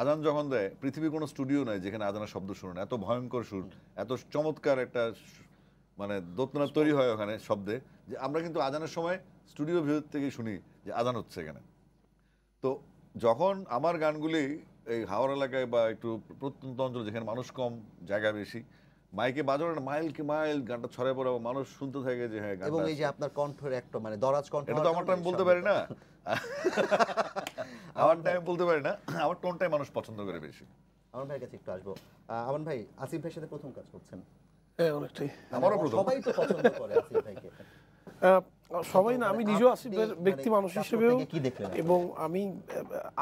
আজান যখন দেয়, পৃথিবীর কোনো স্টুডিও নাই যেখানে আজানের শব্দ শুনে না, এত ভয়ঙ্কর সুর, এত চমৎকার একটা মানে দোতনা তৈরি হয় ওখানে শব্দে, যে আমরা কিন্তু আজানের সময় স্টুডিও ভিতর থেকে শুনি যে আজান হচ্ছে এখানে। তো যখন আমার গানগুলি এই হাওড় এলাকায় বা একটু প্রত্যন্ত অঞ্চল যেখানে মানুষ কম, জায়গা বেশি, মাইকে বাজানো মাইল কি মাইল গানটা ছড়ায় পড়ে, মানুষ শুনতে থাকে যে হ্যাঁ এবং গানটা এই যে আপনার কণ্ঠের একটা মানে দরাজ কণ্ঠ, এটা তো আমারটা আমি বলতে পারি না, আমারটা আমি বলতে পারি না, আমার টোনটাই মানুষ পছন্দ করে বেশি। আমান ভাইয়ের কাছে একটু আসবো। আমান ভাই, আসিফ ভাইয়ের সাথে প্রথম কাজ করছেন। হ্যাঁ, অনেকটাই। আমারও প্রথম। সবাই তো পছন্দ করে আসিফ ভাইকে। সবাই না, আমি নিজেও আসিফের আপনি ব্যক্তি মানে মানুষ কাজ হিসেবেও, করতে গিয়ে কি দেখলেন? এবং আমি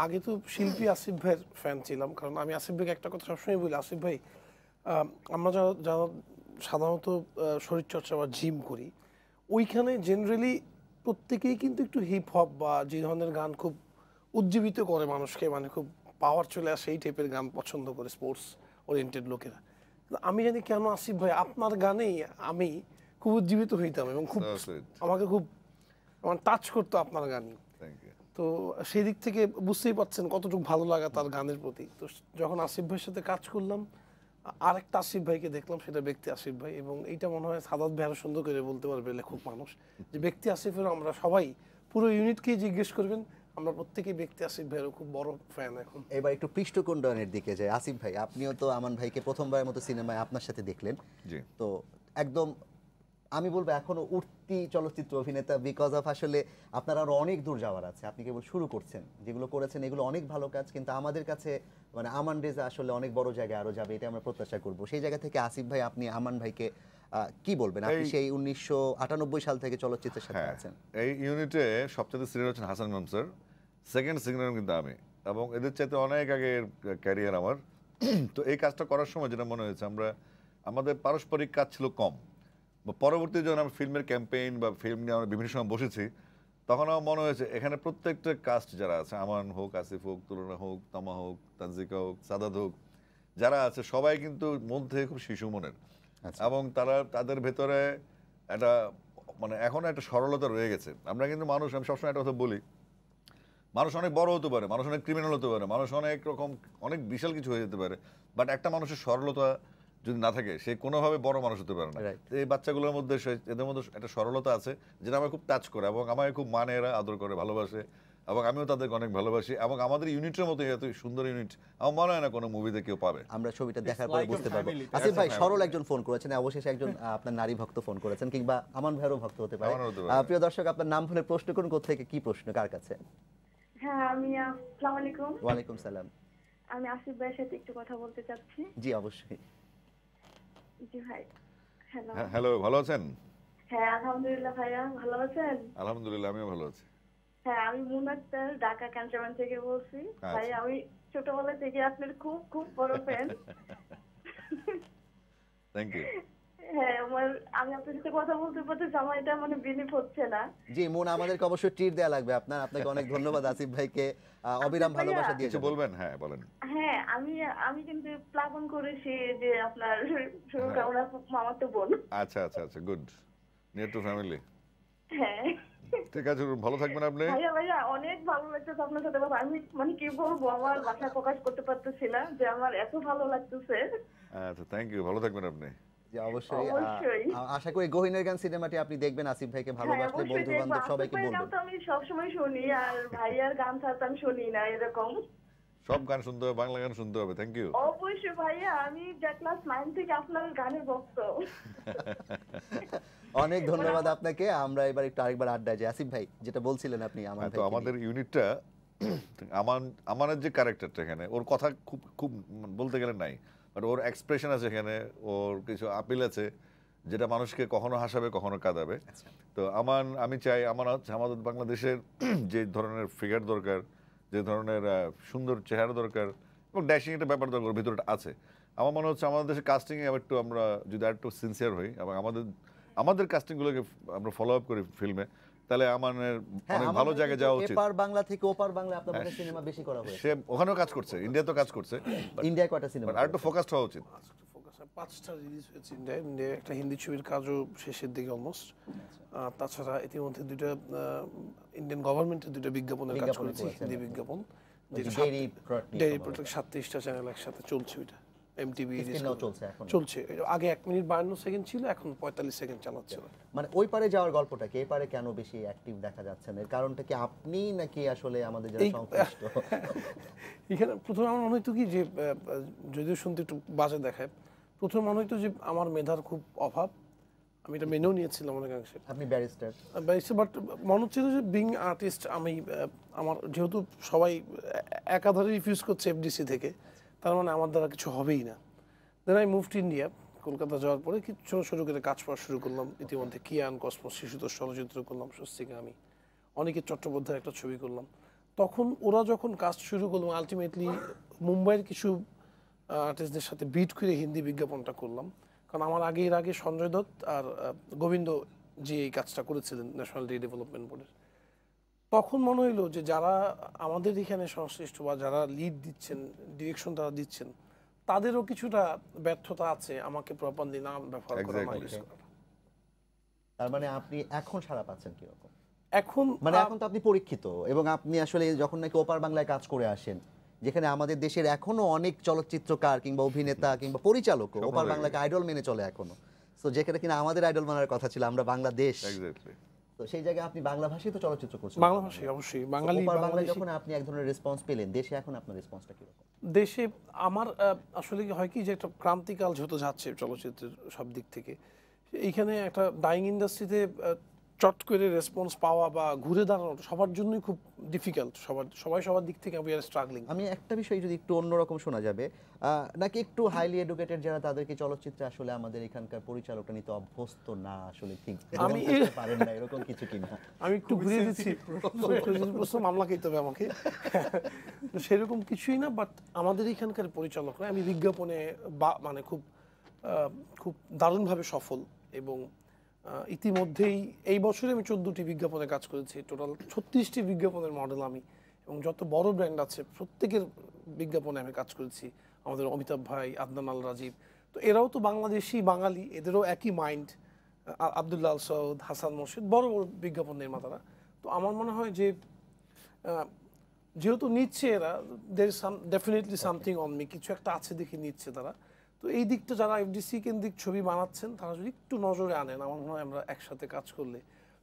আগে তো শিল্পী আসিফ ভাইয়ের ফ্যান ছিলাম, কারণ আমি আসিফ ভাইকে একটা কথা সবসময় বলি, আসিফ ভাই আমরা যারা যারা সাধারণত শরীরচর্চা বা জিম করি, ওইখানে জেনারেলি প্রত্যেকেই কিন্তু একটু হিপ হপ বা যে ধরনের গান খুব উজ্জীবিত করে মানুষকে, মানে খুব পাওয়ার চলে আসে এই টাইপের গান পছন্দ করে স্পোর্টস ওরিয়েন্টেড লোকেরা। আমি জানি কেন আসিফ ভাই আপনার গানেই আমি খুব উজ্জীবিত হইতাম, এবং খুব So sweet. আমাকে খুব আমার টাচ করতো আপনার গানই। Thank you. তো সেই দিক থেকে বুঝতেই পারছেন কতটুকু ভালো লাগা তার গানের প্রতি। তো যখন আসিফ ভাইয়ের সাথে কাজ করলাম, আরেকটা আসিফ ভাইকে দেখলাম, সেটা ব্যক্তি আসিফ ভাই। এবং এইটা মনে হয় সাদাত ভাই আরো সুন্দর করে বলতে পারবে লেখক মানুষ, যে ব্যক্তি আসিফের আমরা সবাই পুরো ইউনিটকেই জিজ্ঞেস করবেন, আমরা প্রত্যেকেই ব্যক্তি আসিফ ভাইয়ের খুব বড় ফ্যান এখন। এবার একটু পৃষ্ঠকোণের দিকে যায়। আসিফ ভাই, আপনিও তো আমান ভাইকে প্রথমবারের মতো সিনেমায় আপনার সাথে দেখলেন। জি। তো একদম আমি বলবো এখনো উঠতি চলচ্চিত্র অভিনেতা, বিকজ অফ আসলে আপনার আরো অনেক দূর যাওয়ার আছে। আপনি কেবল শুরু করছেন, যেগুলো করেছেন এগুলো অনেক ভালো কাজ, কিন্তু আমাদের কাছে মানে আমান রেজা আসলে অনেক বড় জায়গায় আরো যাবে, এটা আমরা প্রত্যাশা করব। সেই জায়গা থেকে আসিফ ভাই, আপনি আমান ভাইকে কি বলবেন? আপনি সেই 1998 সাল থেকে চলচ্চিত্রের সাথে হ্যাঁ, আছেন। এই ইউনিটে সবচেয়ে সিনিয়র হচ্ছেন Hasan Imam sir, second senior কিন্তু আমি, এবং এদের চাইতে অনেক আগের ক্যারিয়ার আমার। তো এই কাজটা করার সময় যেটা মনে হয়েছে, আমাদের পারস্পরিক কাজ ছিল কম। পরবর্তী যখন আমি ফিল্মের ক্যাম্পেইন বা ফিল্ম নিয়ে আমরা বিভিন্ন সময় বসেছি, তখন আমার মনে হয়েছে এখানে প্রত্যেকটা কাস্ট যারা আছে, আমান হোক, আসিফ হোক, তুলনা হোক, তামা হোক, তানজিকা হোক, সাদাত হোক, যারা আছে সবাই কিন্তু মধ্যে খুব শিশু মনের, এবং তাদের ভেতরে একটা মানে এখনো একটা সরলতা রয়ে গেছে। আমরা কিন্তু মানুষ, আমি সবসময় একটা কথা বলি, মানুষ অনেক বড় হতে পারে, মানুষ অনেক ক্রিমিনাল হতে পারে, মানুষ অনেক রকম অনেক বিশাল কিছু হয়ে যেতে পারে, বাট একটা মানুষের সরলতা যদি না থাকে, সে কোনোভাবে বড় মানুষ হতে পারে না। এই বাচ্চাগুলোর মধ্যে এদের মধ্যে একটা সরলতা আছে, যেটা আমাকে খুব টাচ করে, এবং আমাকে খুব মানে, এরা আদর করে, ভালোবাসে, এবং আমিও তাদেরকে অনেক ভালোবাসি। এবং আমাদের ইউনিটের মতো এত সুন্দর ইউনিট আমার মনে হয় না কোনো মুভিতে কেউ পাবে। আমরা ছবিটা দেখার পরে বুঝতে পারবো। আসিফ ভাই, সরল একজন ফোন করেছেন, অবশেষে একজন আপনার নারী ভক্ত ফোন করেছেন, কিংবা আমান ভাইয়েরও ভক্ত হতে পারে। প্রিয় দর্শক, আপনার নাম বলে প্রশ্ন করুন, কোত্থেকে কি প্রশ্ন, কার কাছে? হ্যাঁ, আমি আসসালামু আলাইকুম। ওয়ালাইকুম সালাম। আমি আসিফ ভাইয়ের সাথে একটু কথা বলতে চাচ্ছি। জি অবশ্যই। জি ভাই, হ্যালো। হ্যালো, ভালো আছেন? হ্যাঁ, আলহামদুলিল্লাহ ভাইয়া, ভালো আছেন? আলহামদুলিল্লাহ, আমিও ভালো আছি। হ্যাঁ, আমি মুনা আক্তার, ঢাকা ক্যান্টনমেন্ট থেকে বলছি। ভাই, আমি ছোটবেলা থেকে আপনার খুব খুব বড় ফ্যান। Thank you. হ্যাঁ, আমি আপনার সাথে কথা বলতে পারতেছি, আমার এটা মানে বিলিভ হচ্ছে না। জি মুনা, আমাদেরকে অবশ্যই ট্রিট দেয়া লাগবে আপনার। আপনাকে অনেক ধন্যবাদ আসিফ ভাইকে অবিরাম ভালোবাসা দিয়েছেন। কিছু বলবেন? হ্যাঁ বলেন। হ্যাঁ, আমি কিন্তু প্লাবন করেছি যে আপনার শুভকামনা মামার তো বোন। আচ্ছা আচ্ছা আচ্ছা, গুড, নিয়ার টু ফ্যামিলি। হ্যাঁ, ঠিক আছে, ভালো থাকবেন আপনি। ভাইয়া অনেক ভালো লাগতেছে আপনার সাথে কথা। আমি মানে কি বলবো, আমার ভাষায় প্রকাশ করতে পারতেছি না যে আমার এত ভালো লাগতেছে। আচ্ছা, থ্যাংক ইউ, ভালো থাকবেন আপনি। জি অবশ্যই। আশা করি গহিনের গান সিনেমাটি আপনি দেখবেন। আসিফ ভাইকে ভালোবাসলে বন্ধু বান্ধব সবাইকে বলবেন। আমি সবসময় শুনি, আর ভাইয়ার গান ছাড়া আমি শুনি না এরকম। সব গান শুনতে হবে, বাংলা গান শুনতে হবে। Thank you. অবশ্যই ভাইয়া, আমি ক্লাস 9 থেকে আপনার গানের ভক্ত। অনেক ধন্যবাদ আপনাকে। আমরা এবার একটু আরেকবার আড্ডায় যাই। আসিফ ভাই, যেটা বলছিলেন আপনি আমান ভাই। তো আমাদের ইউনিটটা আমানের যে ক্যারেক্টারটা, এখানে ওর কথা খুব খুব বলতে গেলে নাই, বাট ওর এক্সপ্রেশন আছে এখানে, ওর কিছু আপিল আছে যেটা মানুষকে কখনো হাসাবে, কখনো কাঁদাবে। তো আমি চাই আমাদের বাংলাদেশের যে ধরনের ফিগার দরকার, যে ধরনের সুন্দর চেহারা দরকার, এবং ড্যাশিং একটা ব্যাপার দরকার ভিতরটা আছে। আমার মনে হচ্ছে আমাদের দেশে কাস্টিংয়ে একটু আমরা যদি আরেকটু সিনসিয়ার হই, এবং আমাদের কাস্টিংগুলোকে আমরা ফলো আপ করি ফিল্মে, তাহলে আমাদের অনেক ভালো জায়গায় যাওয়া উচিত। এপার বাংলা থেকে ওপার বাংলা আপনাদের সিনেমা বেশি করা হয়েছে। সে ওখানেও কাজ করছে, ইন্ডিয়াতে কাজ করছে। ইন্ডিয়ায় কয়টা সিনেমা? আর একটু ফোকাসড হওয়া উচিত। 5টা রিলিজ হয়েছে ইন্ডিয়ায়। একটা হিন্দি ছবির কাজও শেষের দিকে অলমোস্ট। তাছাড়া ইতিমধ্যে 2টা ইন্ডিয়ান গভর্নমেন্টের 2টা বিজ্ঞাপনের কাজ করেছি, হিন্দি বিজ্ঞাপন, যেটা ডেইরি প্রোডাক্ট 37টা চ্যানেল একসাথে চলছে ওইটা। এমটিভি স্ক্রিনেও চলছে এখন। চলছে। আগে 1 মিনিট 52 সেকেন্ড ছিল, এখন 45 সেকেন্ড চালাচ্ছে। মানে ওই পারে যাওয়ার গল্পটা কি, এই পারে কেন বেশি অ্যাক্টিভ দেখা যাচ্ছে না? এর কারণটা কি আপনি নাকি আসলে আমাদের যারা সংশ্লিষ্ট? এখানে প্রথমে আমার মনে হইতো কি যে যদিও শুনতে একটু বাজে দেখায়, প্রথমে মনে হইতো যে আমার মেধার খুব অভাব, আমি এটা মেনেও নিয়েছিলাম অনেকাংশে। আপনি ব্যারিস্টার, বাট মনে হচ্ছিল যে বিং আর্টিস্ট আমি আমার যেহেতু সবাই একাধারে রিফিউজ করছে এফডিসি থেকে, তার মানে আমার দ্বারা কিছু হবেই না। Then I moved India, Kolkata যাওয়ার পরে কিছু ছোটো ছোটো করে কাজ করা শুরু করলাম। ইতিমধ্যে কিয়ান, কসমস, শিশুতোষ চলচ্চিত্র করলাম, স্বস্তিকা আমি, অনেকে চট্টোপাধ্যায়ের একটা ছবি করলাম। তখন ওরা যখন কাজ শুরু করলাম, আলটিমেটলি মুম্বাইয়ের কিছু আর্টিস্টদের সাথে বিট করে হিন্দি বিজ্ঞাপনটা করলাম। কারণ আমার এর আগে সঞ্জয় দত্ত আর গোবিন্দ যে এই কাজটা করেছিলেন ন্যাশনাল ডে ডেভেলপমেন্ট বোর্ডের। তখন মনে হইলো যে যারা আমাদের এখানে সংশ্লিষ্ট বা যারা লিড দিচ্ছেন, ডিরেকশন তারা দিচ্ছেন, তাদেরও কিছুটা ব্যর্থতা আছে আমাকে প্রপারলি না ব্যবহার করা, না ইউজ করা। তার মানে আপনি এখন সাড়া পাচ্ছেন কিরকম? এখন মানে এখন তো আপনি পরীক্ষিত, এবং আপনি আসলে যখন নাকি ওপার বাংলায় কাজ করে আসেন, যেখানে আমাদের দেশের এখনো অনেক চলচ্চিত্রকার কিংবা অভিনেতা কিংবা পরিচালক ওপার বাংলাকে আইডল মেনে চলে এখনো। তো যেখানে কিনা আমাদের আইডল মানার কথা ছিল, আমরা বাংলাদেশ, তো সেই জায়গায় আপনি বাংলা ভাষায় তো চলচ্চিত্র করছেন। বাংলা ভাষায় অবশ্যই, বাঙালি ওপার বাংলায় যখন আপনি এক ধরনের রেসপন্স পেলেন, দেশে এখন আপনার রেসপন্সটা কিরকম? দেশে আমার আসলে হয় কি যে একটা ক্রান্তিকাল যত যাচ্ছে চলচ্চিত্রের সব দিক থেকে, এইখানে একটা ডাইং ইন্ডাস্ট্রিতে চট করে রেসপন্স পাওয়া বা ঘুরে দাঁড়ানো সবার জন্যই খুব ডিফিকাল্ট। সবাই সবার দিক থেকে উই আর স্ট্রাগলিং। আমি একটা বিষয় যদি একটু অন্যরকম শোনা যাবে, নাকি একটু হাইলি এডুকেটেড যারা, তাদেরকে চলচ্চিত্রে আসলে আমাদের এখানকার পরিচালকরা নিতে অভ্যস্ত না, আসলে ঠিক আমি পারেন না, এরকম কিছু কিনা? আমি একটু ঘুরিয়ে দিচ্ছি, মামলা খেতে হবে আমাকে। সেরকম কিছুই না, বাট আমাদের এখানকার পরিচালকরা, আমি বিজ্ঞাপনে মানে খুব খুব দারুণভাবে সফল, এবং ইতিমধ্যেই এই বছরে আমি 14টি বিজ্ঞাপনে কাজ করেছি। টোটাল 36টি বিজ্ঞাপনের মডেল আমি, এবং যত বড় ব্র্যান্ড আছে প্রত্যেকের বিজ্ঞাপনে আমি কাজ করেছি। আমাদের অমিতাভ ভাই, আদনান আল রাজীব, তো এরাও তো বাংলাদেশি বাঙালি, এদেরও একই মাইন্ড। আব্দুল্লাহ আল সৌদ, হাসান মোর্শেদ, বড় বড় বিজ্ঞাপন নির্মাতারা। তো আমার মনে হয় যে যেহেতু নিচ্ছে এরা, there is definitely something on me, কিছু একটা আছে দেখে নিচ্ছে তারা। তো এই দিকটা যারা এফডিসি কেন্দ্রিক ছবি বানাচ্ছেন, তারা যদি একটু নজরে আনেন, আমার মনে হয় আমরা একসাথে কাজ করলে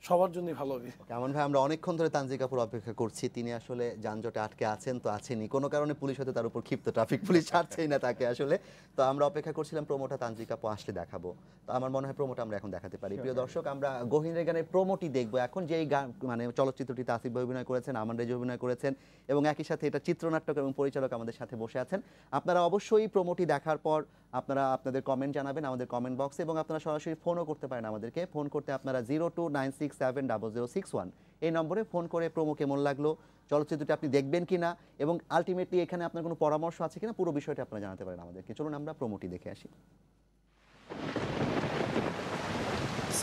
সবার জন্যই ভালো হবে। কেমন ভাই, আমরা অনেকক্ষণ ধরে তানজিকাপুর অপেক্ষা করছি। তিনি আসলে যানজটে আটকে আছেন, তো আছেনই, কোনো কারণে পুলিশ হয়তো তার উপর ক্ষিপ্ত, ট্রাফিক পুলিশ ছাড়ছেই না তাকে আসলে। তো আমরা অপেক্ষা করছিলাম প্রোমোটা তানজিকাপু আসলে দেখাবো। তো আমার মনে হয় প্রোমোটা আমরা এখন দেখাতে পারি। প্রিয় দর্শক, আমরা গহীন রেগানের প্রোমোটি দেখবো এখন। যেই গান, মানে চলচ্চিত্রটিতে আসিফ ভাই অভিনয় করেছেন, আমান রেজি অভিনয় করেছেন, এবং একই সাথে এটা চিত্রনাট্যক এবং পরিচালক আমাদের সাথে বসে আছেন। আপনারা অবশ্যই প্রোমোটি দেখার পর আপনারা আপনাদের কমেন্ট জানাবেন আমাদের কমেন্ট বক্সে, এবং আপনারা সরাসরি ফোনও করতে পারেন আমাদেরকে। ফোন করতে আপনারা 0296700061 এই নম্বরে ফোন করে প্রোমো কেমন লাগলো, চলচ্চিত্রটি আপনি দেখবেন কিনা, এবং আলটিমেটলি এখানে আপনার কোনো পরামর্শ আছে কিনা, পুরো বিষয়টি আপনারা জানাতে পারেন আমাদেরকে। চলুন আমরা প্রোমোটি দেখে আসি।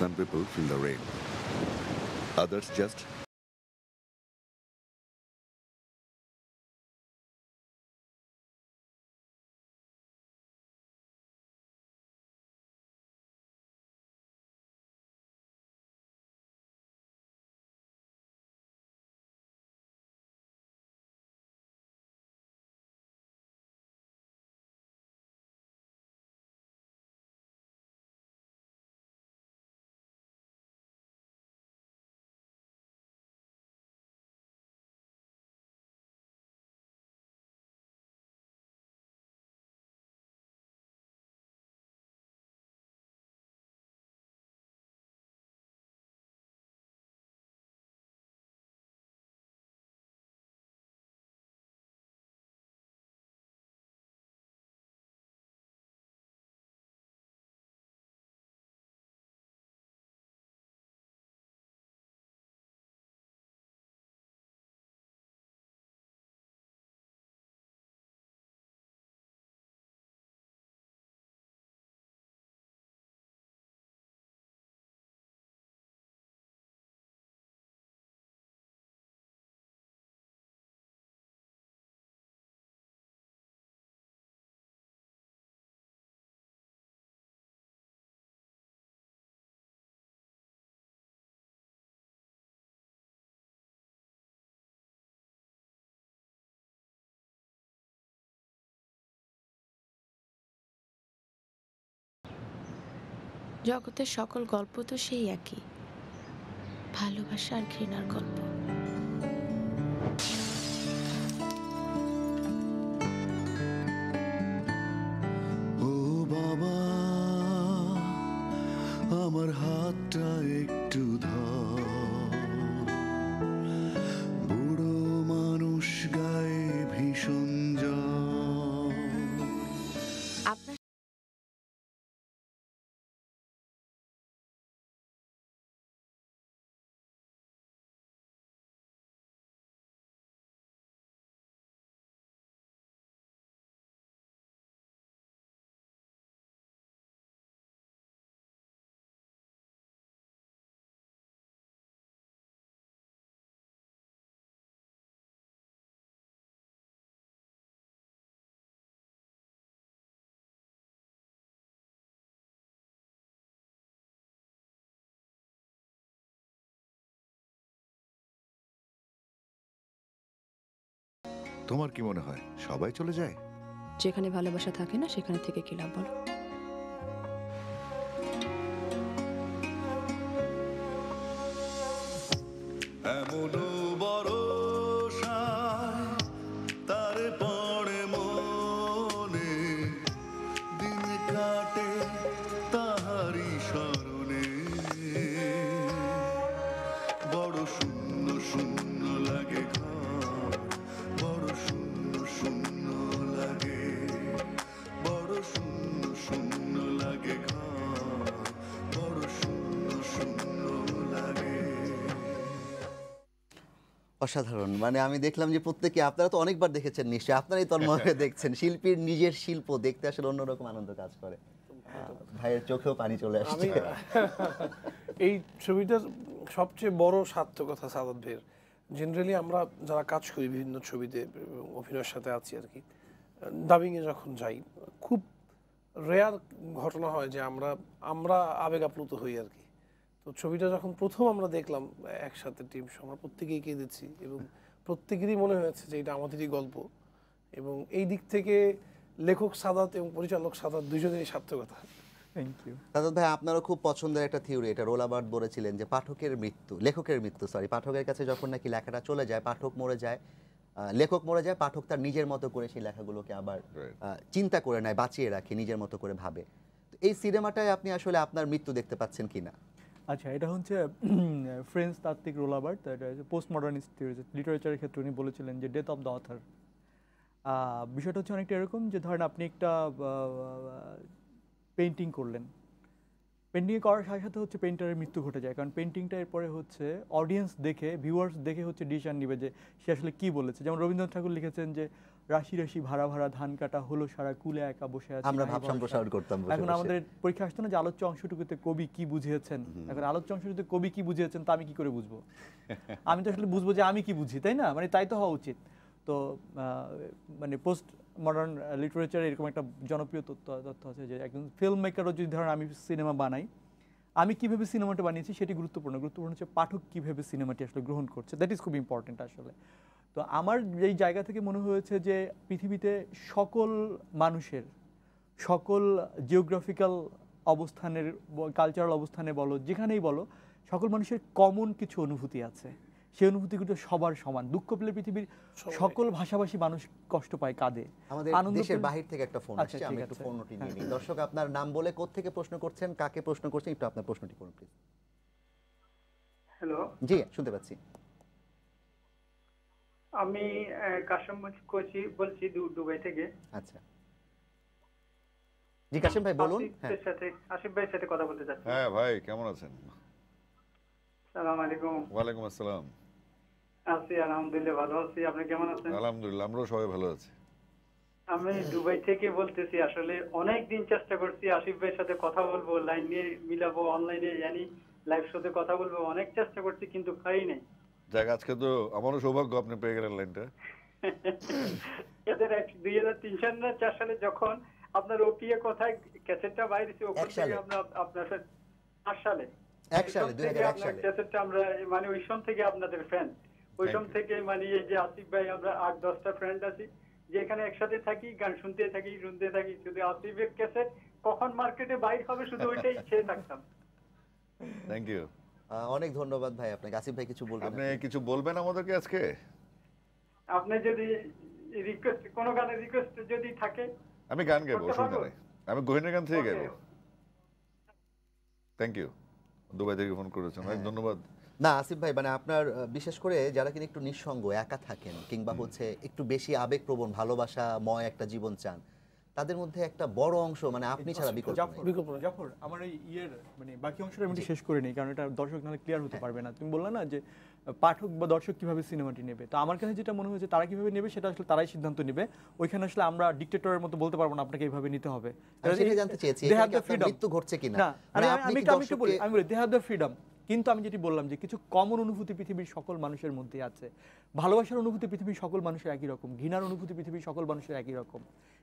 Some people feel the rain. Others just জগতের সকল গল্প তো সেই একই, ভালোবাসা আর ঘৃণার গল্প। ও বাবা, আমার হাতটা একটু ধর, বুড়ো মানুষ গায়ে ভীষণ জ্বর। আপনার তোমার কি মনে হয় সবাই চলে যায়? যেখানে ভালোবাসা থাকে না সেখানে থেকে কি লাভ বলো? এমনও বরষায় তারে পড়ে মনে, দিন কাটে তাহারি স্মরণে, বড় শূন্য শূন্য লাগে ঘর, বড় শূন্য শূন্য লাগে, বড় শূন্য শূন্য লাগে ঘর, বড় শূন্য শূন্য লাগে। অসাধারণ। মানে আমি দেখলাম যে প্রত্যেকে, আপনারা তো অনেকবার দেখেছেন নিশ্চয়ই, আপনারাই তন্ময় দেখছেন। শিল্পীর নিজের শিল্প দেখতে আসলে অন্যরকম আনন্দ কাজ করে। ভাইয়ের চোখেও পানি চলে আসছে। আমি এই ছবিটার সবচেয়ে বড় সার্থকতা সাদাত ভাইয়ের, জেনারেলি আমরা যারা কাজ করি বিভিন্ন ছবিতে অভিনয়ের সাথে আছি আর কি, ডাবিংয়ে যখন যাই খুব রেয়ার ঘটনা হয় যে আমরা আবেগ আপ্লুত হই আর কি। তো ছবিটা যখন প্রথম আমরা দেখলাম একসাথে টিম আমরা প্রত্যেকেই কেঁদেছি এবং প্রত্যেকেরই মনে হয়েছে যে এটা আমাদেরই গল্প, এবং এই দিক থেকে লেখক সাদাত এবং পরিচালক সাদাত দুজনেরই সার্থকতা। Thank you. সাদাত ভাই, আপনারও খুব পছন্দের একটা থিওরি, এটা রোলাবার্ট বলেছিলেন যে লেখকের মৃত্যু পাঠকের কাছে যখন নাকি লেখাটা চলে যায়, পাঠক মরে যায়, লেখক মরে যায়, পাঠক তার নিজের মতো করে সেই লেখাগুলোকে আবার চিন্তা করে নেয়, বাঁচিয়ে রাখে, নিজের মতো করে ভাবে। তো এই সিনেমাটায় আপনি আসলে আপনার মৃত্যু দেখতে পাচ্ছেন কিনা? আচ্ছা, এটা হচ্ছে ফ্রেঞ্চ তাত্ত্বিক রোলাবার্ট, এটা পোস্ট মডার্নিস্ট লিটারেচারের ক্ষেত্রে উনি বলেছিলেন যে ডেথ অফ দ্য অথর। বিষয়টা হচ্ছে অনেকটা এরকম যে ধরেন আপনি একটা পেন্টিং করলেন, পেন্টিং করার সাথে সাথে হচ্ছে পেন্টারের মৃত্যু ঘটে যায়, কারণ পেন্টিংটা এরপরে হচ্ছে অডিয়েন্স দেখে, ভিউয়ার্স দেখে হচ্ছে ডিসিশন নিবে যে সে আসলে কী বলেছে। যেমন রবীন্দ্রনাথ ঠাকুর লিখেছেন যে রাশি রাশি ভাড়া ভাড়া ধান কাটা হলো সারা কুলে একা বসে আছে। আমরা ভাব সম্প্রসারণ করতাম বসে এখন বসে। আমাদের পরীক্ষা আসতো না যে আলোচ্য অংশটুকুতে কবি কি বুঝিয়েছেন, এখন আলোচ্য অংশটুকুতে কবি কি বুঝিয়েছেন তা আমি কি করে বুঝবো? আমি তো আসলে বুঝবো যে আমি কি বুঝি, তাই না? মানে তাই তো হওয়া উচিত। তো মানে পোস্ট মডার্ন লিটারেচারে এরকম একটা জনপ্রিয় তথ্য আছে যে একজন ফিল্ম মেকারও যদি ধরেন আমি সিনেমা বানাই, আমি কীভাবে সিনেমাটা বানিয়েছি সেটি গুরুত্বপূর্ণ হচ্ছে পাঠক কীভাবে সিনেমাটি আসলে গ্রহণ করছে, দ্যাট ইজ খুব ইম্পর্টেন্ট আসলে। তো আমার এই জায়গা থেকে মনে হয়েছে যে পৃথিবীতে সকল মানুষের, সকল জিওগ্রাফিক্যাল অবস্থানের, কালচারাল অবস্থানে বলো, যেখানেই বলো, সকল মানুষের কমন কিছু অনুভূতি আছে। সেই অনুভূতিগুলো সবার সমান। দুঃখ পেলে পৃথিবীর সকল ভাষাভাষী মানুষ কষ্ট পায়, কাঁদে। আমাদের দেশের বাহির থেকে একটা ফোন আসছে, আমি একটু ফোনটি নিয়ে নিই। দর্শক, আপনার নাম বলে কোত্থেকে প্রশ্ন করছেন, কাকে প্রশ্ন করছেন, একটু আপনার প্রশ্নটি করুন প্লিজ। হ্যালো, জি শুনতে পাচ্ছি। আমি কাশেম বলছি দুবাই থেকে। আচ্ছা জি কাশেম ভাই বলুন। আসিফ ভাইয়ের সাথে কথা বলতে চাচ্ছি। হ্যাঁ ভাই, কেমন আছেন? সালাম আলাইকুম। ওয়ালাইকুম আসসালাম। আছি আলহামদুলিল্লাহ, ভালো আছি। আপনি কেমন আছেন? আলহামদুলিল্লাহ, আমরাও সবাই ভালো আছি। আমি দুবাই থেকে বলতেছি। আসলে অনেক দিন চেষ্টা করছি আসিফ ভাইয়ের সাথে কথা বলবো, লাইন নিয়ে মিলাবো, অনলাইনে জানি লাইভ শোতে কথা বলবো, অনেক চেষ্টা করছি কিন্তু পাই নাই। যাক, আজকে তো আমারও সৌভাগ্য, আপনি পেয়ে গেলেন লাইনটা। 2003-4 সালে যখন আপনার ওপিএ কথায় ক্যাসেটটা বাইরেছে, ওখান থেকে আমরা আপনার 8 সালে 2001 সালে ক্যাসেটটা আমরা মানে ওই সময় থেকে আপনাদের ফ্যান। ওই সময় থেকে মানে এই যে আসিফ ভাই, আমরা 8-10টা ফ্রেন্ড আছি যে এখানে একসাথে থাকি, গান শুনতে থাকি, শুধু আসিফের ক্যাসেট কখন মার্কেটে বাইর হবে শুধু ওইটাই চেয়ে থাকতাম। Thank you. অনেক ধন্যবাদ ভাই আপনাকে। আসিফ ভাই কিছু বলবেন? আপনি কিছু বলবেন আমাদেরকে আজকে? আপনি যদি রিকোয়েস্ট, কোন গানের রিকোয়েস্ট যদি থাকে আমি গান গাইবো, করতে অসুবিধা পারবো? নেই। আমি গহিনের গান থেকে Okay. গাইবো। Thank you. দুবাই থেকে ফোন করেছেন, অনেক ধন্যবাদ। না আসিফ ভাই, মানে আপনার বিশেষ করে যারা কিনা একটু নিঃসঙ্গ, একা থাকেন, কিংবা হচ্ছে একটু বেশি আবেগপ্রবণ, ভালোবাসাময় একটা জীবন চান, তাদের মধ্যে একটা বড় অংশ মানে আপনি ছাড়া বিকল্প নেই। জাফর, আমার এই মানে বাকি অংশটা আমি একটু শেষ করে নিই, কারণ এটা দর্শক নাহলে ক্লিয়ার হতে পারবে না। তুমি বললে না যে পাঠক বা দর্শক কিভাবে সিনেমাটি নেবে, তো আমার কাছে যেটা মনে হয়েছে তারা কিভাবে নেবে সেটা আসলে তারাই সিদ্ধান্ত নেবে। ওইখানে আসলে আমরা ডিক্টেটরের মতো বলতে পারবো না আপনাকে এইভাবে নিতে হবে। আমি সেটাই জানতে চেয়েছি, They have এখানে the কি আপনার freedom. মৃত্যু ঘটছে কিনা? না, মানে আমি আপনি আমি কি আমি কি বলি, দর্শককে- আমি বলি দে হ্যাভ দ্য ফ্রিডম, কিন্তু আমি যেটি বললাম যে কিছু কমন অনুভূতি পৃথিবীর সকল মানুষের মধ্যে আছে। ভালোবাসার অনুভূতি পৃথিবীর সকল মানুষের একই রকম, ঘৃণার অনুভূতি পৃথিবীর সকল মানুষের একই রকম,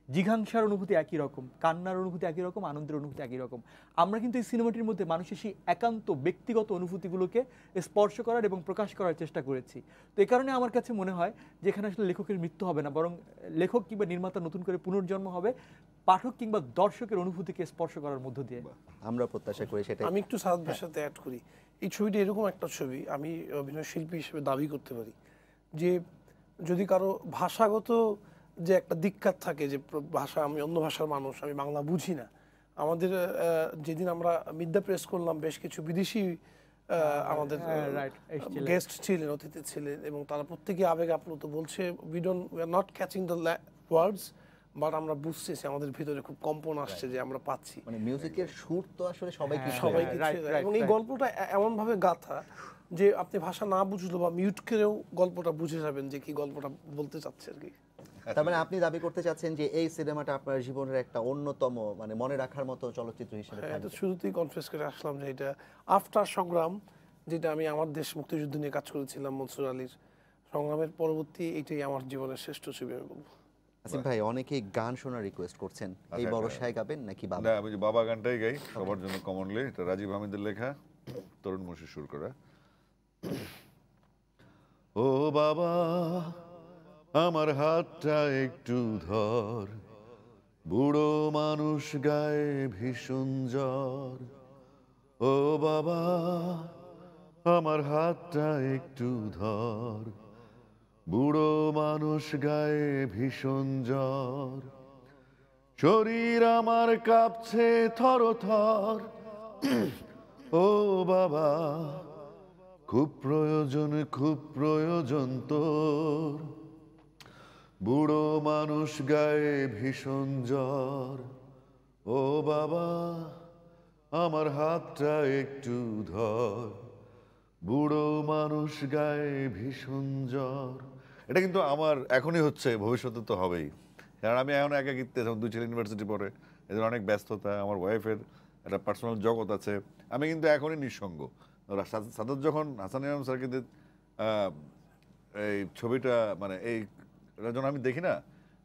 জিঘাংসার অনুভূতি একই রকম, কান্নার অনুভূতি একই রকম, আনন্দের অনুভূতি একই রকম। আমরা কিন্তু এই সিনেমাটির মধ্যে মানুষের সেই একান্ত ব্যক্তিগত অনুভূতিগুলোকে স্পর্শ করার এবং প্রকাশ করার চেষ্টা করেছি। তো এই কারণে আমার কাছে মনে হয় যে এখানে আসলে লেখকের মৃত্যু হবে না, বরং লেখক কিংবা নির্মাতা নতুন করে পুনর্জন্ম হবে পাঠক কিংবা দর্শকের অনুভূতিকে স্পর্শ করার মধ্য দিয়ে। আমরা প্রত্যাশা করি সেটাই। আমি একটু সাদ ভাইয়ের সাথে অ্যাড করি, এই ছবিটা এরকম একটা ছবি আমি অভিনয় শিল্পী হিসেবে দাবি করতে পারি যে যদি কারো ভাষাগত যে একটা দিক্কাত থাকে, যে ভাষা, আমি অন্য ভাষার মানুষ, আমি বাংলা বুঝি না, আমাদের যেদিন আমরা মিডডে প্রেস করলাম বেশ কিছু বিদেশি আমাদের গেস্ট ছিলেন, অতিথি ছিলেন, এবং তারা প্রত্যেকে আবেগ আপ্লুত, বলছে we are not catching the words, but আমরা বুঝতেছি, আমাদের ভিতরে খুব কম্পন আসছে যে আমরা পাচ্ছি। মানে মিউজিকের সুর তো আসলে সবাইকে সবাইকে এবং এই গল্পটা এমন ভাবে গাথা যে আপনি ভাষা না বুঝলো বা মিউট করেও গল্পটা বুঝে যাবেন যে কি গল্পটা বলতে চাচ্ছে আর কি। তার মানে আপনি দাবি করতে চাচ্ছেন যে এই সিনেমাটা আপনার জীবনের একটা অন্যতম মানে মনে রাখার মতো চলচ্চিত্র হিসেবে এটা থাকবে। শুরুতেই কনফেস করে আসলাম যে এটা আফটার সংগ্রাম, যেটা আমি আমার দেশ মুক্তিযুদ্ধ নিয়ে কাজ করেছিলাম, মনসুর আলীর সংগ্রামের পরবর্তী, এটাই আমার জীবনের শ্রেষ্ঠ ছবি আমি বলবো। আসিফ ভাই, অনেকেই গান শোনার রিকোয়েস্ট করছেন, এই বর্ষায় গাবেন নাকি বাবা? না, আমি যে বাবা গানটাই গাই সবার জন্য কমনলি, এটা রাজীব হামিদের লেখা, তরুণ মুন্সি সুর করা। ও বাবা আমার হাতটা একটু ধর, বুড়ো মানুষ গায়ে ভীষণ জ্বর। ও বাবা আমার হাতটা একটু ধর, বুড়ো মানুষ গায়ে ভীষণ জ্বর। শরীর আমার কাঁপছে থরথর, ও বাবা খুব প্রয়োজন তোর, বুড়ো মানুষ গায়ে ভীষণ জ্বর। ও বাবা আমার হাতটা একটু ধর, বুড়ো মানুষ গায়ে ভীষণ জ্বর। এটা কিন্তু আমার এখনই হচ্ছে, ভবিষ্যতে তো হবেই, কারণ আমি এখন একাকিত্বে, যখন 2 ছেলে ইউনিভার্সিটি পড়ে, এদের অনেক ব্যস্ততা, আমার ওয়াইফের একটা পার্সোনাল জগৎ আছে, আমি কিন্তু এখনই নিঃসঙ্গ। সাদাত যখন হাসান ইমাম স্যারকে এই ছবিটা মানে এটা যখন আমি দেখি না,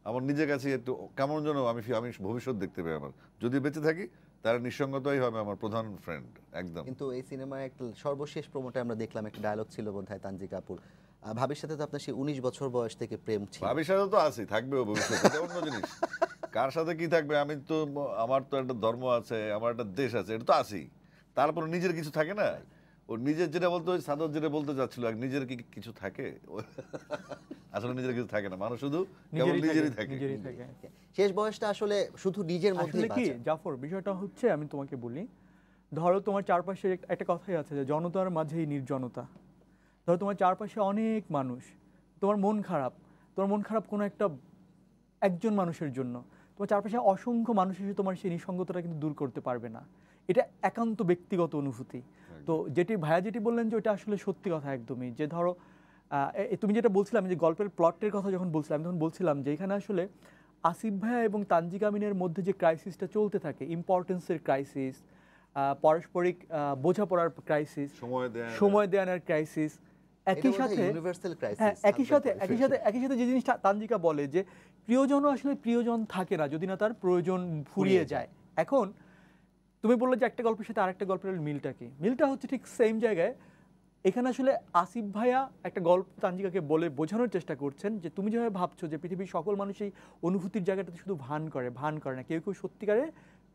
আমার নিজের কাছে একটু কেমন যেন আমি ভবিষ্যৎ দেখতে পাই। আমার যদি বেঁচে থাকি তারা নিঃসঙ্গতাই হবে আমার প্রধান ফ্রেন্ড একদম। কিন্তু এই সিনেমার একটা সর্বশেষ প্রোমোটে আমরা দেখলাম একটা ডায়লগ ছিল বোধহয় তানজি কাপুর, ভাবির সাথে তো আপনার সেই 19 বছর বয়স থেকে প্রেম ছিল। ভাবির সাথে তো আছি, থাকবেও ভবিষ্যতে, এটা অন্য জিনিস। কার সাথে কি থাকবে, আমি তো, আমার তো একটা ধর্ম আছে, আমার একটা দেশ আছে, এটা তো আছি। তারপর নিজের কিছু থাকে না, ও নিজের যেটা বলতে, সাদত যেটা বলতে চাচ্ছিল, নিজের কি কিছু থাকে? আসলে নিজের কিছু থাকে না, মানুষ শুধু কেবল নিজেরই থাকে। শেষ বয়সটা আসলে শুধু নিজের মধ্যেই কি জাফর, বিষয়টা হচ্ছে আমি তোমাকে বলি, ধরো তোমার চারপাশে একটা কথাই আছে যে জনতার মাঝেই নির্জনতা। ধরো তোমার চারপাশে অনেক মানুষ, তোমার মন খারাপ কোনো একজন মানুষের জন্য, তোমার চারপাশে অসংখ্য মানুষ এসে তোমার সেই নিঃসঙ্গতাটা কিন্তু দূর করতে পারবে না। এটা একান্ত ব্যক্তিগত অনুভূতি। তো ভাইয়া যেটি বললেন যে ওটা আসলে সত্যি কথা একদমই, যে ধরো তুমি যেটা বলছিলাম যে গল্পের প্লটের কথা যখন বলছিলাম, তখন বলছিলাম যে এখানে আসলে আসিফ ভাইয়া এবং তানজিকা আমিনের মধ্যে যে ক্রাইসিসটা চলতে থাকে, ইম্পর্টেন্সের ক্রাইসিস, পারস্পরিক বোঝাপড়ার ক্রাইসিস, সময় দেওয়ার ক্রাইসিস, একই সাথে যে জিনিসটা তানজিকা বলে যে প্রিয়জনও আসলে প্রিয়জন থাকে না যদি না তার প্রয়োজন ফুরিয়ে যায়। এখন তুমি বললে যে একটা গল্পের সাথে আরেকটা গল্পের মিলটা কি? মিলটা হচ্ছে ঠিক সেম জায়গায় এখানে আসলে আসিফ ভাইয়া একটা গল্প তানজিকাকে বলে বোঝানোর চেষ্টা করছেন যে তুমি যেভাবে ভাবছো যে পৃথিবীর সকল মানুষই অনুভূতির জায়গাটাতে শুধু ভান করে না, কেউ কেউ সত্যিকারের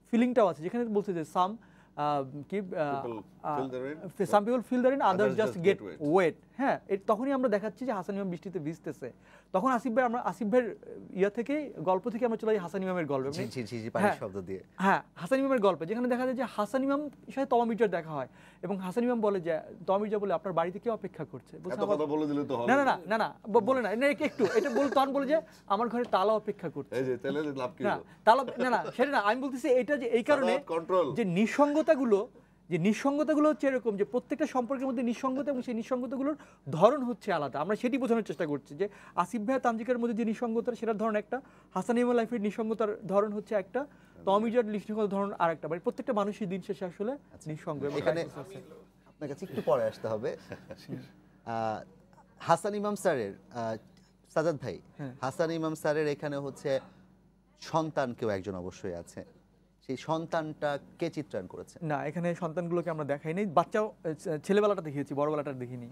ফিলিংটাও আছে, যেখানে বলছে যে some some people feel the rain, others just get wet. হ্যাঁ, তখনই আমরা দেখাচ্ছি যে হাসান ইমাম বৃষ্টিতে ভিজতেছে, তখন আসিফ ভাইয়ের ইয়া থেকে গল্প থেকে আমরা চলে যাই হাসান ইমামের গল্পে, হ্যাঁ হাসান ইমামের গল্পে, যেখানে দেখা যায় যে হাসান ইমাম সাথে তমা মির্জার দেখা হয় এবং হাসান ইমাম বলে যে তমা মির্জা বলে আপনার বাড়িতে কেউ অপেক্ষা করছে, না না না না বলে না একটু এটা বলে, তখন বলে যে আমার ঘরে তালা অপেক্ষা করছে, তালা না না সেটা না, আমি বলতেছি এটা যে এই কারণে যে নিঃসঙ্গতাগুলো হচ্ছে এরকম যে প্রত্যেকটা সম্পর্কের মধ্যে নিঃসঙ্গতা এবং সেই নিঃসঙ্গতাগুলোর ধরন হচ্ছে আলাদা। আমরা সেটি বোঝানোর চেষ্টা করছি যে আসিফ ভাই তানজিকার মধ্যে যে নিঃসঙ্গতা সেটার ধরন একটা, হাসান ইমাম লাইফের নিঃসঙ্গতার ধরন হচ্ছে একটা, তমিজার নিঃসঙ্গতার ধরন আরেকটা, মানে প্রত্যেকটা মানুষই দিন শেষে আসলে নিঃসঙ্গ। এখানে আপনার কাছে একটু পরে আসতে হবে। হাসান ইমাম স্যারের সাজাদ ভাই, হাসান ইমাম স্যারের এখানে হচ্ছে সন্তান কেউ একজন অবশ্যই আছে, সেই সন্তানটা কে চিত্রায়ন করেছে? না, এখানে সন্তানগুলোকে আমরা দেখাইনি, বাচ্চাও ছেলেবেলাটা দেখিয়েছি, বড়বেলাটা দেখিনি।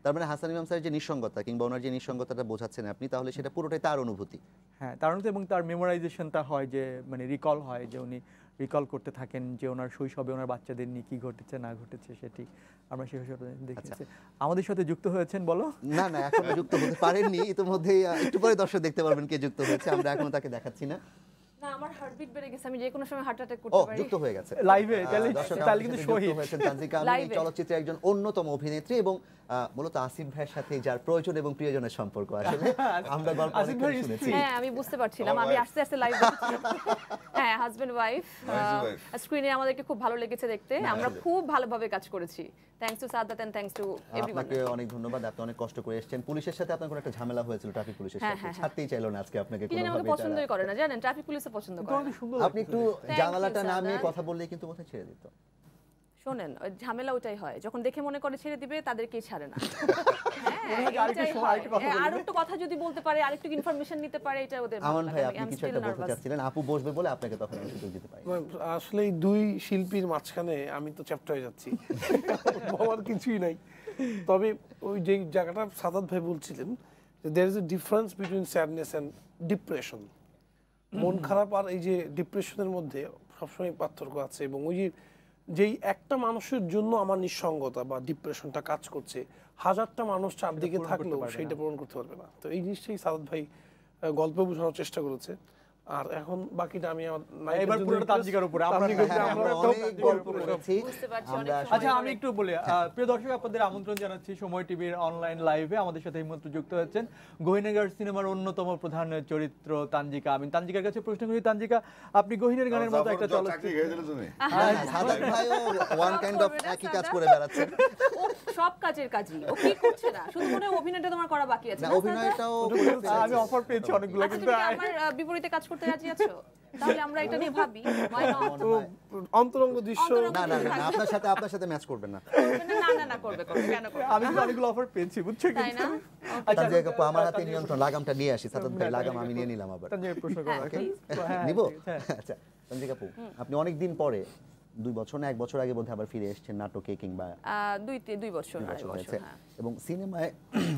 তার মানে হাসান ইমাম স্যারের যে নিঃসঙ্গতা কিংবা ওনার যে নিঃসঙ্গতাটা বোঝাচ্ছেন আপনি, তাহলে সেটা পুরোটাই তার অনুভূতি। হ্যাঁ, তার অনুভূতি এবং তার মেমোরাইজেশনটা হয়, যে মানে রিকল হয়, যে উনি রিকল করতে থাকেন যে ওনার শৈশবে ওনার বাচ্চাদের নিয়ে কি ঘটেছে না ঘটেছে, সেটি আমরা সেই হিসেবে দেখেছি। আমাদের সাথে যুক্ত হয়েছেন বলো? না না, এখন যুক্ত হতে পারেননি, ইতিমধ্যেই একটু পরে দর্শক দেখতে পারবেন কে যুক্ত হয়েছে, আমরা এখনো তাকে দেখাচ্ছি না। না, আমার হার্টবিট বেড়ে গেছে, আমি যে কোনো সময় হার্ট অ্যাটাক করতে পারি। যুক্ত হয়ে গেছে লাইভে, তাহলে কিন্তু শহীদ হয়েছেন তানজিকা আমিন, চলচ্চিত্রের একজন অন্যতম অভিনেত্রী এবং মূলত আসিফ ভাইয়ের সাথে যার প্রয়োজন এবং প্রিয়জনের সম্পর্ক। আসলে আমরা গল্প শুনেছি। হ্যাঁ, আমি বুঝতে পারছিলাম, আমি আস্তে আস্তে লাইভ দেখছি। হ্যাঁ, হাজবেন্ড ওয়াইফ, স্ক্রিনে আমাদেরকে খুব ভালো লেগেছে দেখতে, আমরা খুব ভালোভাবে কাজ করেছি। Thanks to Sadat and thanks to everyone. আপনাকে অনেক ধন্যবাদ, আপনি অনেক কষ্ট করে এসেছেন। পুলিশের সাথে আপনার কোনো একটা ঝামেলা হয়েছিল, ট্রাফিক পুলিশের সাথে, ছাড়তেই চাইলো না আজকে আপনাকে কোনোভাবে। আমাকে পছন্দই করে না, জানেন, ট্রাফিক পুলিশে পছন্দ করে না। আপনি একটু জানালাটা নামিয়ে কথা বললেই কিন্তু মাথায় ছেড়ে দিত। শোনেন, ওই ঝামেলা ওটাই হয়, যখন দেখে মনে করে ছেড়ে দিবে তাদেরকেই ছাড়ে না। আর একটু কথা যদি বলতে পারে, আরেকটু ইনফরমেশন নিতে পারে, এটা ওদের ভালো লাগে। আমান ভাই, আপনি কিছু একটা বলতে চাচ্ছিলেন, আপু বসবে বলে আপনাকে তখন আমি সুযোগ দিতে পারি। আসলে এই দুই শিল্পীর মাঝখানে আমি তো চ্যাপ্টার হয়ে যাচ্ছি, বলার কিছুই নাই। তবে ওই যে জায়গাটা সাদাত ভাই বলছিলেন যে there is a difference between sadness and depression, মন খারাপ আর এই যে ডিপ্রেশনের মধ্যে সবসময় পার্থক্য আছে। এবং ওই যে যেই একটা মানুষের জন্য আমার নিঃসঙ্গতা বা ডিপ্রেশনটা কাজ করছে, হাজারটা মানুষ চারদিকে থাকলেও সেইটা পূরণ করতে পারবে না। তো এই জিনিসটাই সাদাত ভাই গল্পে বোঝানোর চেষ্টা করেছে। আর এখন বাকিটা আমি এবার পুরোটা তানজিকার উপরে আমরা অনেক গল্প করেছি। আচ্ছা, আমি একটু বলি, প্রিয় দর্শক, আপনাদের আমন্ত্রণ জানাচ্ছি সময় টিভির অনলাইন লাইভে। আমাদের সাথে এই মুহূর্তে যুক্ত হচ্ছেন গহিনের সিনেমার অন্যতম প্রধান চরিত্র তানজিকা আমিন। তানজিকার কাছে প্রশ্ন করি, তানজিকা, আপনি গহিনের গানের মতো একটা সব কাজের কাজই ও কি করছে না, শুধু মনে হয় অভিনয়টা তোমার করা বাকি আছে। অভিনয়টাও আমি অফার পেয়েছি অনেকগুলো, কিন্তু আমার বিপরীতে কাজ করতে রাজি আছো? তাহলে আমরা এটা নিয়ে ভাবি। অন্তরঙ্গ দৃশ্য না না না, আপনার সাথে ম্যাচ করবে না। না না না, করবে কেন করবে? আমি তো অনেকগুলো অফার পেয়েছি, বুঝছো? তাই না? আচ্ছা, দেখো আমার হাতে নিয়ন্ত্রণ, লাগামটা নিয়ে আসি। সাদাত ভাই, লাগাম আমি নিয়ে নিলাম আবার। তানজিকা প্রশ্ন করো, নিব? আচ্ছা তানজিকা আপু, আপনি অনেক দিন পরে 2 বছর না 1 বছর আগে বোধহয় আবার ফিরে এসেছেন নাটকে, কিংবা 2 বছর হয়েছে। এবং সিনেমায়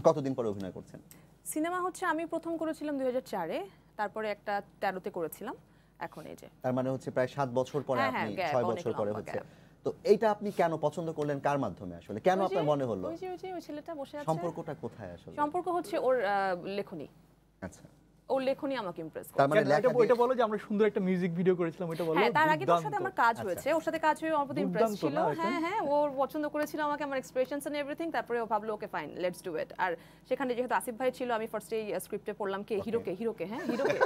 কতদিন পরে অভিনয় করছেন? সিনেমা হচ্ছে আমি প্রথম করেছিলাম 2004-এ, তারপরে একটা 13-তে করেছিলাম, এখন এই যে। তার মানে হচ্ছে প্রায় 7 বছর পরে, আপনি 6 বছর পরে হচ্ছে। তো এইটা আপনি কেন পছন্দ করলেন, কার মাধ্যমে আসলে, কেন আপনার মনে হলো? ওই ছেলেটা বসে আছে, সম্পর্কটা কোথায় আসলে? সম্পর্ক হচ্ছে ওর লেখনী। আচ্ছা, ওর লেখনী আমাকে ইমপ্রেস করে। তার মানে এটা বলো যে আমরা সুন্দর একটা মিউজিক ভিডিও করেছিলাম, এটা বলো। হ্যাঁ, তার আগে তোর সাথে আমার কাজ হয়েছে, ওর সাথে কাজ হয়ে আমার প্রতি ইমপ্রেস ছিল। হ্যাঁ হ্যাঁ, ও পছন্দ করেছিল আমাকে, আমার এক্সপ্রেশনস এন্ড এভরিথিং। তারপরে ও ভাবলো okay fine, let's do it. আর সেখানে যেহেতু আসিফ ভাই ছিল, আমি ফার্স্টেই স্ক্রিপ্টে পড়লাম কে হিরোকে, হ্যাঁ হিরোকে।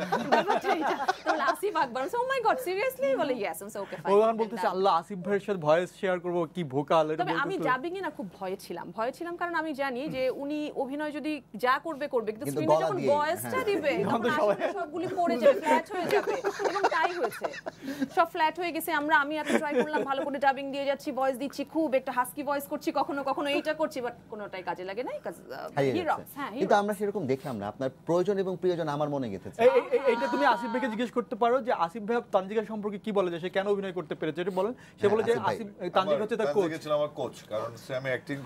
তাহলে Asif Akbar, so my god seriously, বলে ইয়েস, সো ওকে ফাইন। ও গান বলতেছে আল্লাহ, আসিফ ভাইয়ের সাথে ভয়েস শেয়ার করব, কি ভোকাল এটা। তবে আমি ডাবিং এ না খুব ভয়ে ছিলাম, কারণ আমি জানি যে উনি অভিনয় যদি যা করবে, কিন্তু স্ক্রিনে যখন ভয়েসটা দিবে সবগুলি পড়ে যাবে, ফ্ল্যাট হয়ে যাবে। এবং তাই হয়েছে, সব ফ্ল্যাট হয়ে গেছে। আমি এত ট্রাই করলাম, ভালো করে ডাবিং দিয়ে যাচ্ছি, ভয়েস দিচ্ছি, খুব একটা হাস্কি ভয়েস করছি, কখনো এইটা করছি, বাট কোনোটাই কাজে লাগে না। কিন্তু আমরা সেরকম দেখলাম না। আপনার প্রয়োজন এবং প্রিয়জন আমার মনে গেঁথেছে। এইটা তুমি আসিফ ভাইকে জিজ্ঞেস করতে পারো যে আসিফ ভাই তানজিকা সম্পর্কে কি বলে, যে সে কেন অভিনয় করতে পেরেছে, এটা বলেন। সে বলে যে আসিফ তানজিকা হচ্ছে তার কোচ। ছিল আমার কোচ, কারণ সে আমি অ্যাক্টিং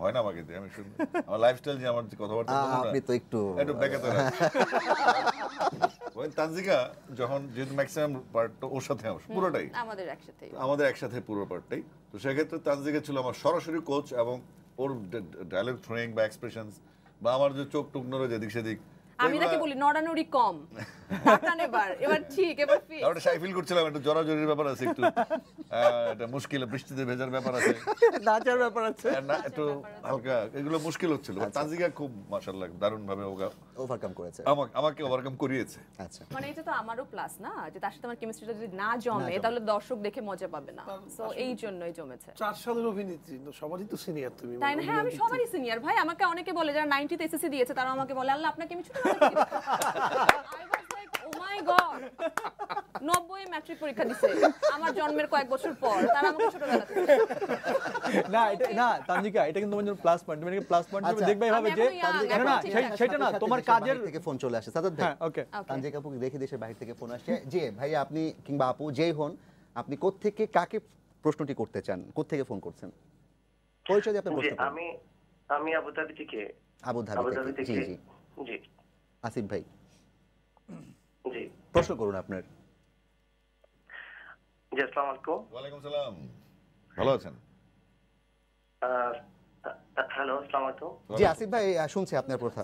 হয় না আমাকে দিয়ে, আমি শুনি আমার লাইফস্টাইল যে আমার যে কথাবার্তা আপনি তো একটু বেকাতে ওই তানজিকা যখন যেহেতু ম্যাক্সিমাম পার্টটা ওর সাথে পুরোটাই আমাদের একসাথে পুরো পার্টটাই, তো সেক্ষেত্রে তানজিকা ছিল আমার সরাসরি কোচ, এবং ওর ডায়লগ থ্রোয়িং বা এক্সপ্রেশনস বা আমার যে চোখ টুক নড়ে যেদিক সেদিক, আমি নাকি বলি নড়ানড়ি কম, টাকান এবার ঠিক, এবার ফিট। আমরা শাই ফিল করছিলাম, একটু জড়াজড়ির ব্যাপার আছে, একটু এটা মুশকিল, বৃষ্টিতে ভেজার ব্যাপার আছে, নাচার ব্যাপার আছে, না একটু হালকা, এগুলো মুশকিল হচ্ছিল। তানজিকা খুব মাশাআল্লাহ দারুণ ভাবে ওভারকাম করেছে, আমাকে ওভারকাম করিয়েছে। আচ্ছা, মানে এটা তো আমারও প্লাস না, যে তার সাথে আমার কেমিস্ট্রিটা যদি না জমে তাহলে দর্শক দেখে মজা পাবে না, সো এই জন্যই জমেছে। 4 সালের অভিনেত্রী, সবারই তো সিনিয়র তুমি। তাই না? হ্যাঁ, আমি সবারই সিনিয়র ভাই। আমাকে অনেকে বলে যারা 90 তে এসএসসি দিয়েছে, তারা আমাকে বলে আল্লাহ আপনাকে আমি ছোট I was like, oh my god, 90 matric পরীক্ষা দিছে আমার জন্মের কয়েক বছর পর, তারা আমাকে ছোটবেলা থেকে। না এটা না তানজিকা, এটা কিন্তু তোমার জন্য প্লাস পয়েন্ট, তুমি প্লাস পয়েন্ট তুমি দেখবে ভাবে যে না সেটা না, তোমার কাজের থেকে ফোন চলে আসে। সাদাত ভাই, হ্যাঁ ওকে, তানজিকা আপুকে দেখে দেশের বাইরে থেকে ফোন আসছে। জি ভাই, আপনি কিংবা আপু যেই হন, আপনি কোত্থেকে কাকে প্রশ্নটি করতে চান, কোত্থেকে ফোন করছেন, পরিচয় দিয়ে আপনার প্রশ্ন করুন। আমি আবুধাবি থেকে। আবুধাবি থেকে, জি জি জি। আসিফ ভাই, জি প্রশ্ন করুন আপনার। জি, আসসালামু আলাইকুম। ওয়ালাইকুম সালাম, ভালো আছেন? হ্যালো, আসসালামু আলাইকুম। জি আসিফ ভাই, শুনছি আপনার প্রশ্ন।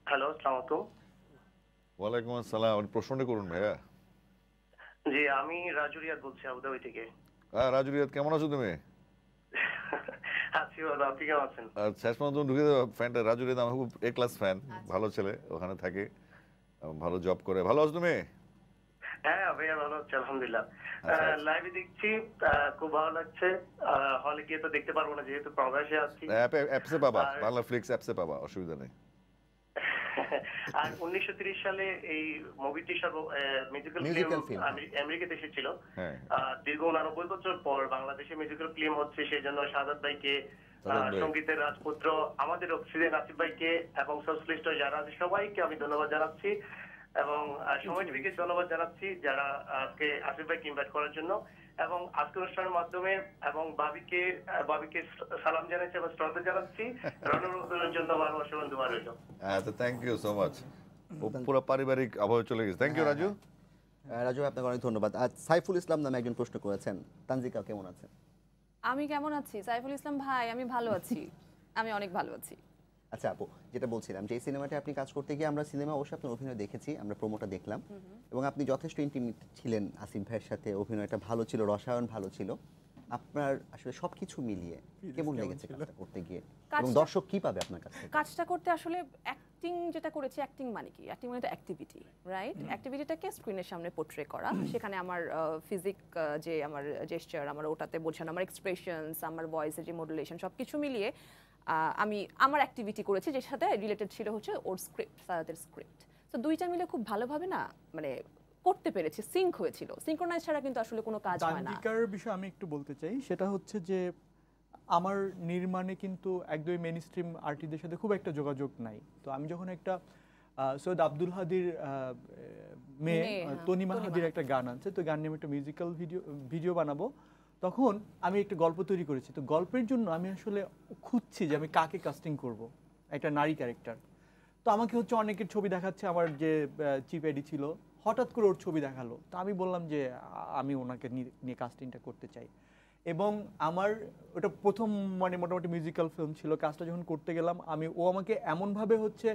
হ্যালো, আসসালামু আলাইকুম। ওয়ালাইকুম আসসালাম, প্রশ্নটা করুন ভাইয়া। জি, আমি রাজু রিয়াদ বলছি আবুধাবি থেকে। হ্যাঁ রাজু রিয়াদ, কেমন আছো তুমি? আছি ভালো, আপনি কেমন আছেন? শেষ পর্যন্ত ঢুকে ফ্যানটা, রাজু রিয়াদ আমার খুব এ ক্লাস ফ্যান, ভালো ছেলে, ওখানে থাকে, ভালো জব করে। ভালো আছো তুমি? হ্যাঁ ভাইয়া ভালো আছি আলহামদুলিল্লাহ। লাইভে দেখছি, খুব ভালো লাগছে। হলে গিয়ে তো দেখতে পারবো না যেহেতু প্রবাসে আছি। অ্যাপসে পাবা, বাংলা ফ্লিক্স অ্যাপসে পাবা, অসুবিধা নেই। আর 1930 সালে এই মুভিটি মিউজিক্যাল ফিল্ম আমেরিকাতে এসেছিল। দীর্ঘ 89 বছর পর বাংলাদেশে মিউজিক্যাল ফিল্ম হচ্ছে, সেই জন্য সাদাত ভাইকে, সঙ্গীতের রাজপুত্র আমাদের অক্সিজেন আসিফ ভাইকে এবং সংশ্লিষ্ট যারা আছে সবাইকে আমি ধন্যবাদ জানাচ্ছি, এবং সময় টিভিকে ধন্যবাদ জানাচ্ছি যারা আজকে আসিফ ভাইকে ইনভাইট করার জন্য, এবং আজকের অনুষ্ঠানের মাধ্যমে এবং ভাবিকে সালাম জানাচ্ছি এবং শ্রদ্ধা জানাচ্ছি। রণরুদ্রের জন্য ভালোবাসা এবং দোয়া রইল। আচ্ছা, থ্যাংক ইউ সো মাচ। পুরো পারিবারিক আবহাওয়া চলে গেছে। Thank you Raju. রাজু, আপনাকে অনেক ধন্যবাদ। আজ সাইফুল ইসলাম নামে একজন প্রশ্ন করেছেন, তানজিকা কেমন আছেন? আমি কেমন আছি? সাইফুল ইসলাম ভাই, আমি ভালো আছি, আমি অনেক ভালো আছি। আচ্ছা আপু, যেটা বলছিলাম যে এই সিনেমাটা আপনি কাজ করতে গিয়ে আমরা সিনেমা অবশ্যই আপনার অভিনয় দেখেছি, আমরা প্রোমোটা দেখলাম, এবং আপনি যথেষ্ট ইন্টিমেট ছিলেন আসিফ ভাইয়ের সাথে, অভিনয়টা ভালো ছিল, রসায়ন ভালো ছিল। আপনার আসলে সবকিছু মিলিয়ে কেমন লেগেছে কাজটা করতে গিয়ে, এবং দর্শক কি পাবে আপনার কাছে? কাজটা করতে আসলে অ্যাক্টিং যেটা করেছি, অ্যাক্টিং মানে কি? অ্যাক্টিং মানে তো অ্যাক্টিভিটি, রাইট? অ্যাক্টিভিটিটাকে স্ক্রিনের সামনে পোর্ট্রে করা, সেখানে আমার ফিজিক, যে আমার জেস্চার, আমার ওটাতে বোঝানো, আমার এক্সপ্রেশনস, আমার ভয়েসের যে মডুলেশন, সব কিছু মিলিয়ে আমি আমার অ্যাক্টিভিটি করেছি, যের সাথে রিলেটেড ছিল হচ্ছে ওর স্ক্রিপ্ট, সাদাতের স্ক্রিপ্ট। তো দুইটা মিলে খুব ভালোভাবে না মানে করতে পেরেছি, সিঙ্ক হয়েছিল। সিঙ্ক্রোনাইজ ছাড়া কিন্তু আসলে কোনো কাজ হয় না। তানজিকার বিষয়ে আমি একটু বলতে চাই, সেটা হচ্ছে যে আমার নির্মাণে কিন্তু একদমই মেইন স্ট্রিম আর্টিস্টদের সাথে খুব একটা যোগাযোগ নাই। তো আমি যখন একটা সৈয়দ আব্দুল হাদির মেয়ে তনিমা হাদির একটা গান আছে, তো গান নিয়ে একটা মিউজিক্যাল ভিডিও বানাবো, তখন আমি একটা গল্প তৈরি করেছি। তো গল্পের জন্য আমি আসলে খুঁজছি যে আমি কাকে কাস্টিং করব, একটা নারী ক্যারেক্টার। তো আমাকে হচ্ছে অনেকের ছবি দেখাচ্ছে, আমার যে চিফ এডি ছিল হঠাৎ করে ওর ছবি দেখালো, তো আমি বললাম যে আমি ওনাকে নিয়ে কাস্টিংটা করতে চাই। এবং আমার ওটা প্রথম মানে মোটামুটি মিউজিক্যাল ফিল্ম ছিল। কাজটা যখন করতে গেলাম ও আমাকে এমনভাবে হচ্ছে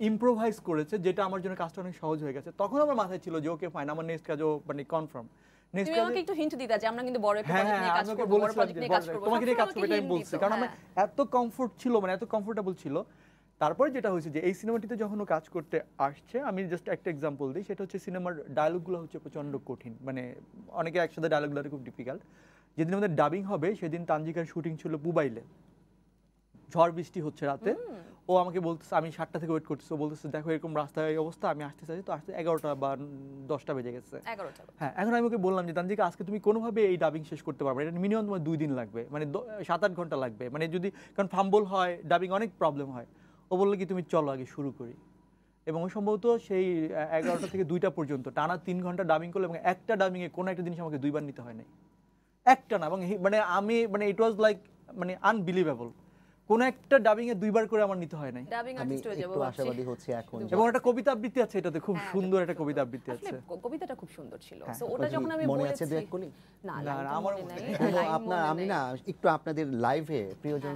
ইম্প্রোভাইজ করেছে, যেটা আমার জন্য কাজটা অনেক সহজ হয়ে গেছে। তখন আমার মাথায় ছিল যে ওকে ফাইন, আমার নেক্সট কাজও মানে কনফার্ম। তুমি আমাকে একটু হিন্ট দিতা যে আমরা কিন্তু বড় একটা প্রজেক্ট নিয়ে কাজ করব, বড় প্রজেক্ট নিয়ে কাজ করব, তোমাকে নিয়ে কাজ করব, এটা আমি বলছি, কারণ আমার এত কমফোর্ট ছিল, মানে এত কমফোর্টেবল ছিল। তারপরে যেটা হয়েছে যে এই সিনেমাটিতে যখন ও কাজ করতে আসছে, আমি জাস্ট একটা এক্সাম্পল দিই, সেটা হচ্ছে সিনেমার ডায়লগগুলো হচ্ছে প্রচণ্ড কঠিন, মানে অনেকে একসাথে ডায়লগগুলো খুব ডিফিকাল্ট। যেদিন আমাদের ডাবিং হবে সেদিন তানজিকার শুটিং ছিল পুবাইলে, ঝড় বৃষ্টি হচ্ছে রাতে। ও আমাকে বলতেছে, আমি 7টা থেকে ওয়েট করতেছি, ও বলতেছে দেখো এরকম রাস্তায় এই অবস্থা, আমি আসতে চাই। তো আসতে 11টা বা 10টা বেজে গেছে। হ্যাঁ, এখন আমি ওকে বললাম যে তানজিকা আজকে তুমি কোনোভাবে এই ডাবিং শেষ করতে পারবে, এটা মিনিমাম তোমার 2 দিন লাগবে, মানে 7-8 ঘন্টা লাগবে, মানে যদি, কারণ ফাম্বল হয়, ডাবিং অনেক প্রবলেম হয়। ও বললো কি তুমি চলো আগে শুরু করি। এবং সম্ভবত সেই 11টা থেকে 2টা পর্যন্ত টানা 3 ঘন্টা ডাবিং করলো, এবং একটা ডাবিংয়ে কোনো একটা জিনিস আমাকে 2বার নিতে হয় নাই। একটা না, এবং মানে আমি মানে ইট ওয়াজ লাইক মানে আনবিলিভেবল। কোন একটা ডাবিং এ দুইবার করে আমার নিতে হয় নাই। ডাবিং আর্টিস্ট হয়ে যাবো একটু আশাবাদী হচ্ছে এখন। এবং একটা কবিতা আবৃত্তি আছে, এটাতে খুব সুন্দর একটা কবিতা আবৃত্তি আছে। কবিতাটা খুব সুন্দর ছিল। সো ওটা যখন আমি মনে বলেছি, আছে দুই এক কলি? না আমার আপনার আমি না একটু আপনাদের লাইভে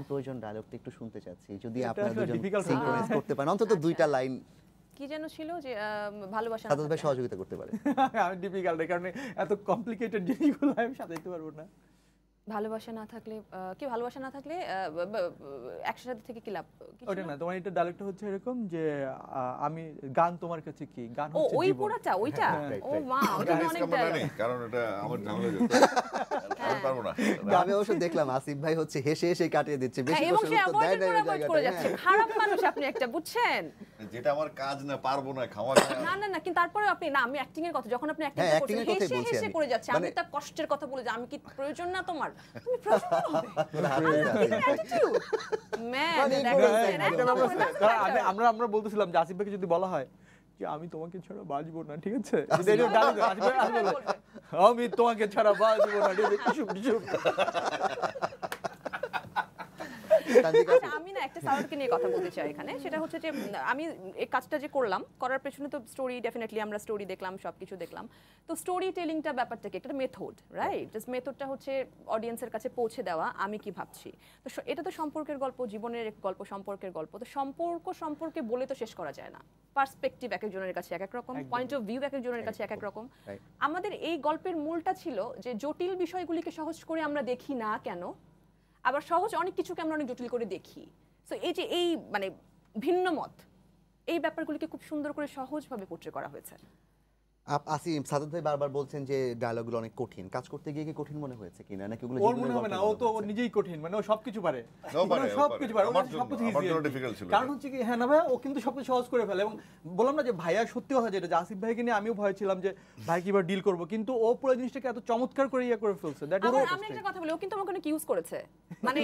প্রয়োজন ডায়লগটা একটু শুনতে চাচ্ছি, যদি আপনারা দুজন সিনক্রোনাইজ করতে পারেন অন্তত দুইটা লাইন। কি যেন ছিল যে ভালোবাসা সাথে সহযোগিতা করতে পারে। আমি ডিফিকাল্ট, কারণ এত কমপ্লিকেটেড জিনিসগুলো আমি সাজাইতে পারবো না। ভালোবাসা না থাকলে কি ভালোবাসা না থাকলে একসাথে থেকে কি লাভ? ওটা না, তোমার এটা ডায়লগটা হচ্ছে এরকম যে আমি গান তোমার কাছে কি, গান হচ্ছে জীবন। ওই পুরোটা ওইটা, ও মা ওটা অনেক ডায়লগ, কারণ এটা আমার ঝামেলা যেত আমি পারবো না। আমি অবশ্য দেখলাম আসিফ ভাই হচ্ছে হেসে হেসে কাটিয়ে দিচ্ছে, বেশি প্রশ্ন উত্তর দেয় না এই জায়গাটা। খারাপ মানুষ আপনি একটা, বুঝছেন, যেটা আমার কাজ না, পারবো না, খাওয়া না না না, কিন্তু তারপরে আপনি না, আমি অ্যাক্টিং এর কথা, যখন আপনি অ্যাক্টিং করছেন হেসে হেসে করে যাচ্ছে, আমি তার কষ্টের কথা বলে যে আমি কি প্রয়োজন না তোমার, তুমি প্রয়োজন আমরা বলতেছিলাম যে আসিফ ভাইকে যদি বলা হয় যে আমি তোমাকে ছাড়া বাঁচবো না, ঠিক আছে, আমি তোমাকে ছাড়া বাঁচবো না, আমি না একটা সাউন্ডকে নিয়ে কথা বলতে চাই এখানে। সেটা হচ্ছে যে আমি এই কাজটা যে করলাম, করার পেছনে তো স্টোরি, ডেফিনেটলি আমরা স্টোরি দেখলাম, সবকিছু দেখলাম। তো স্টোরি টেলিংটা ব্যাপারটা কি একটা মেথড, রাইট? জাস্ট মেথডটা হচ্ছে অডিয়েন্সের কাছে পৌঁছে দেওয়া আমি কি ভাবছি। তো এটা তো সম্পর্কের গল্প, জীবনের গল্প, সম্পর্কের গল্প। তো সম্পর্কে বলে তো শেষ করা যায় না। পার্সপেক্টিভ এক একজনের কাছে এক এক রকম, পয়েন্ট অফ ভিউ এক একজনের কাছে এক এক রকম। আমাদের এই গল্পের মূলটা ছিল যে জটিল বিষয়গুলিকে সহজ করে আমরা দেখি না কেন, আবার সহজ অনেক কিছুকে আমরা অনেক জটিল করে দেখি। সো এই যে এই মানে ভিন্ন মত, এই ব্যাপারগুলিকে খুব সুন্দর করে সহজভাবে পোট্রে করা হয়েছে। আসিফ সাদত ভাই বারবার বলছেন যে ডায়লগগুলো অনেক কঠিন, কাজ করতে গিয়ে কি কঠিন মনে হয়েছে কিনা, নাকি ওগুলো ওর মনে হবে না? ও তো নিজেই কঠিন, মানে ও সবকিছু পারে, সবকিছু পারে, সবকিছু ইজি। কারণ হচ্ছে কি, হ্যাঁ না ভাই, ও কিন্তু সবকিছু সহজ করে ফেলে। এবং বললাম না যে ভাইয়া সত্যি কথা যেটা, যে আসিফ ভাইকে নিয়ে আমিও ভয় ছিলাম যে ভাই কিভাবে ডিল করব, কিন্তু ও পুরো জিনিসটাকে এত চমৎকার করে করে ফেলছে। আমি একটা কথা বলি, ও কিন্তু আমাকে অনেক ইউজ করেছে, মানে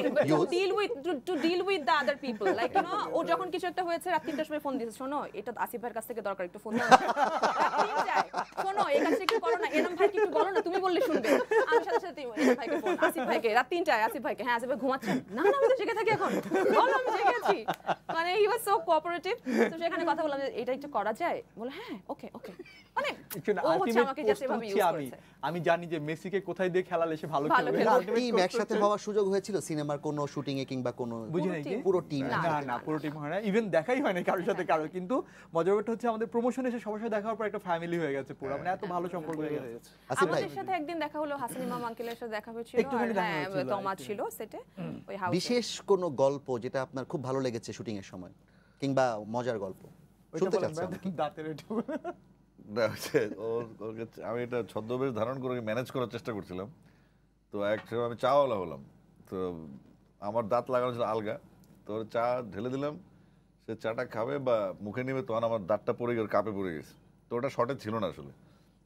to deal with the other people, like you know, ও যখন কিছু একটা হয়েছে রাত 3টার সময় ফোন দিয়েছে, শোনো এটা আসিফ ভাইয়ের কাছ থেকে দরকার, একটু ফোন দাও, শোনো এই কাজটা একটু করো না, এরম ভাইকে একটু বলো না, তুমি বললে শুনবে। আমি সাথে সাথে এরম ভাইকে ফোন, আসিফ ভাইকে রাত 3টায়, আসিফ ভাইকে, হ্যাঁ আসিফ ভাই ঘুমাচ্ছেন, না না আমি তো জেগে থাকি এখন, বলো আমি জেগে আছি। মানে হি ওয়াজ সো কোঅপারেটিভ। তো সেখানে কথা বললাম যে এটা একটু করা যায়, বলে হ্যাঁ ওকে ওকে, মানে ও হচ্ছে আমাকে জাস্ট এভাবে ইউজ করেছে। আমি জানি যে মেসিকে কোথায় দিয়ে খেলালে সে ভালো খেলবে। টিম একসাথে হওয়ার সুযোগ হয়েছিল সিনেমার কোন শুটিং এ কিংবা কোন, বুঝি নাই কি পুরো টিম? না পুরো টিম হয় না, ইভেন দেখাই হয় না কারোর সাথে কারো। কিন্তু মজার ব্যাপারটা হচ্ছে আমাদের প্রমোশনে এসে সবার সাথে দেখা হওয়ার পর একটা ফ্যামিলি হয়ে গেছে পুরো, মানে এত ভালো সম্পর্ক হয়ে গেছে। আমাদের সাথে একদিন দেখা হলো, হাসান ইমাম আঙ্কেলের সাথে দেখা হয়েছিল, আর তমা ছিল সেটে, ওই হাউসে। বিশেষ কোন গল্প যেটা আপনার খুব ভালো লেগেছে শুটিং এর সময়, কিংবা মজার গল্প শুনতে চাচ্ছেন? দাঁতের একটু আমি এটা ছদ্মবেশ ধারণ করে ম্যানেজ করার চেষ্টা করছিলাম। তো এক সময় আমি চাওয়ালা হলাম, তো আমার দাঁত লাগানো ছিল আলগা, তো চা ঢেলে দিলাম, সে চাটা খাবে বা মুখে নেবে, তখন আমার দাঁতটা পড়ে গেছে, কাপে পড়ে গেছে। তো ওটা শর্টে ছিল না আসলে,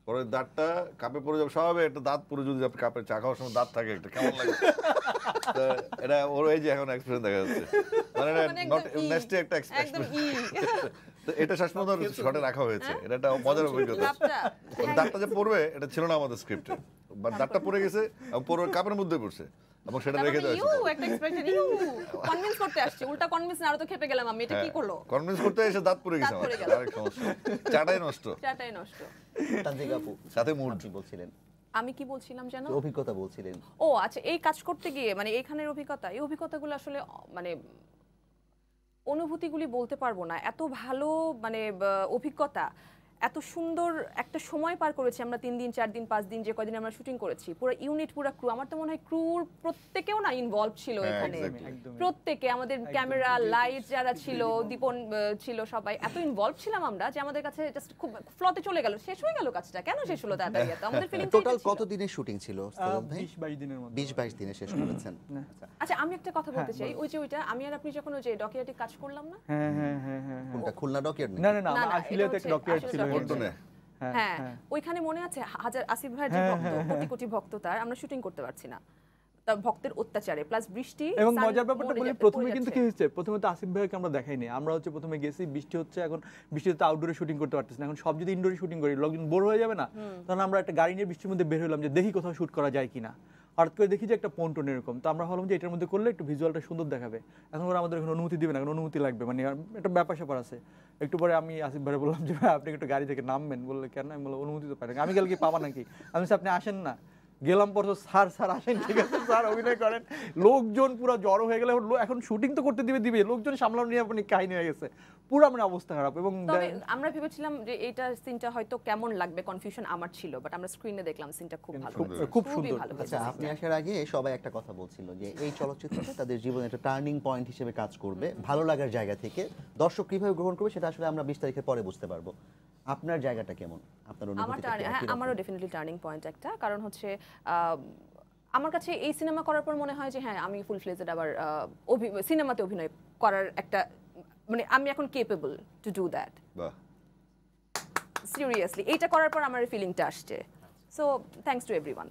পরে দাঁতটা কাপে পড়ে যাবে স্বাভাবিক, একটা দাঁত পরে যদি আপনি কাপে চা খাওয়ার সময় দাঁত থাকে একটা কেমন লাগে। তো এটা ওর এই যে এখন এক্সপিরিয়েন্স দেখা যাচ্ছে, মানে নট নেস্টি একটা এক্সপিরিয়েন্স। তো এটা শেষ পর্যন্ত শর্টে রাখা হয়েছে, এটা একটা মজার অভিজ্ঞতা। দাঁতটা যে পড়বে এটা ছিল না আমাদের স্ক্রিপ্টে, বাট দাঁতটা পড়ে গেছে এবং পুরো কাপের মধ্যে পড়ছে, এবং সেটা রেখে দেওয়া হয়েছে। একটা এক্সপ্রেশন কনভিন্স করতে আসছে, উল্টা কনভিন্স না, আর তো খেপে গেলাম আমি, এটা কি করলো, কনভিন্স করতে এসে দাঁত পড়ে গেছে আমার, আরেক সমস্যা, চাটাই নষ্ট। তানজিক আপু সাথে মুড বলছিলেন, আমি কি বলছিলাম জানো, অভিজ্ঞতা বলছিলেন। ও আচ্ছা, এই কাজ করতে গিয়ে মানে এইখানের অভিজ্ঞতা, এই অভিজ্ঞতাগুলো আসলে মানে অনুভূতিগুলি বলতে পারবো না, এত ভালো মানে অভিজ্ঞতা, এত সুন্দর একটা সময় পার করেছি আমরা, 3 দিন 4 দিন 5 দিন যে কয়দিন আমরা শুটিং করেছি, পুরো ইউনিট, পুরো ক্রু, আমার তো মনে হয় ক্রুর প্রত্যেকেও না ইনভলভ ছিল এখানে, প্রত্যেকে, আমাদের ক্যামেরা লাইট যারা ছিল, দীপন ছিল, সবাই এত ইনভলভ ছিলাম আমরা যে আমাদের কাছে জাস্ট খুব ফ্লোতে চলে গেল, শেষ হয়ে গেল কাজটা, কেন শেষ হলো তাড়াতাড়ি এত, আমাদের ফিলিং। টোটাল কত দিনের শুটিং ছিল? 20-22 দিনের মতো। 20-22 দিনে শেষ করেছেন। আচ্ছা আমি একটা কথা বলতে চাই, ওই যে ওইটা আমি আর আপনি যখন ওই যে ডকিয়ার্ডে কাজ করলাম না, হ্যাঁ হ্যাঁ হ্যাঁ হ্যাঁ, কোনটা খুলনা ডকিয়ার্ড? না না না, আসলে তো ডকিয়ার্ড ছিল। হ্যাঁ ওইখানে মনে আছে হাজার আসিফ ভাইয়ের যে ভক্ত, কোটি কোটি ভক্ত, তার আমরা শুটিং করতে পারছি না, তার ভক্তের অত্যাচারে প্লাস বৃষ্টি। এবং মজার ব্যাপারটা বলি, প্রথমে কিন্তু কি হয়েছে, প্রথমে তো আসিফ ভাইকে আমরা দেখাইনি, আমরা হচ্ছে প্রথমে গেছি, বৃষ্টি হচ্ছে, এখন বৃষ্টিতে আউটডোরে শুটিং করতে পারতেছি না, এখন সব যদি ইনডোরে শুটিং করি লোকজন বোর হয়ে যাবে না, তখন আমরা একটা গাড়ি নিয়ে বৃষ্টির মধ্যে বের হলাম যে দেখি কোথাও শুট করা যায় কিনা। হঠাৎ করে দেখি যে একটা পন্টন এরকম, তো আমরা ভাবলাম যে এটার মধ্যে করলে একটু ভিজুয়ালটা সুন্দর দেখাবে। এখন ওরা আমাদের এখন অনুমতি দিবে না, এখন অনুমতি লাগবে, মানে একটা ব্যাপার স্যাপার আছে। একটু পরে আমি আসিফ ভাই বললাম যে ভাই আপনি একটু গাড়ি থেকে নামবেন, বললে কেন? আমি বললাম অনুমতি তো পাই না। আমি গেলে কি পাবা নাকি? আমি বলছি আপনি আসেন না। গেলাম পর তো স্যার আসেন, ঠিক আছে স্যার অভিনয় করেন। লোকজন পুরো জড়ো হয়ে গেলে, এখন শুটিং তো করতে দিবে, লোকজন সামলানো নিয়ে আপনি কাহিনী হয়ে গেছে, পুরো আমার অবস্থা খারাপ। এবং আমরা ভেবেছিলাম যে এটা সিনটা হয়তো কেমন লাগবে, কনফিউশন আমার ছিল, বাট আমরা স্ক্রিনে দেখলাম সিনটা খুব ভালো, খুব সুন্দর। আচ্ছা, আপনি আসার আগে সবাই একটা কথা বলছিল যে এই চলচ্চিত্রটা তাদের জীবনে একটা টার্নিং পয়েন্ট হিসেবে কাজ করবে, ভালো লাগার জায়গা থেকে। দর্শক কিভাবে গ্রহণ করবে সেটা আসলে আমরা 20 তারিখের পরে বুঝতে পারবো। আপনার জায়গাটা কেমন? আপনার অনুভূতিটা কি? হ্যাঁ, আমারও ডেফিনেটলি টার্নিং পয়েন্ট একটা, কারণ হচ্ছে আমার কাছে এই সিনেমা করার পর মনে হয় যে হ্যাঁ আমি ফুল ফ্লেজড আবার সিনেমাতে অভিনয় করার একটা, মানে আমি এখন capable to do that. Seriously এইটা করার পর আমার ফিলিংটা আসছে। So thanks to everyone.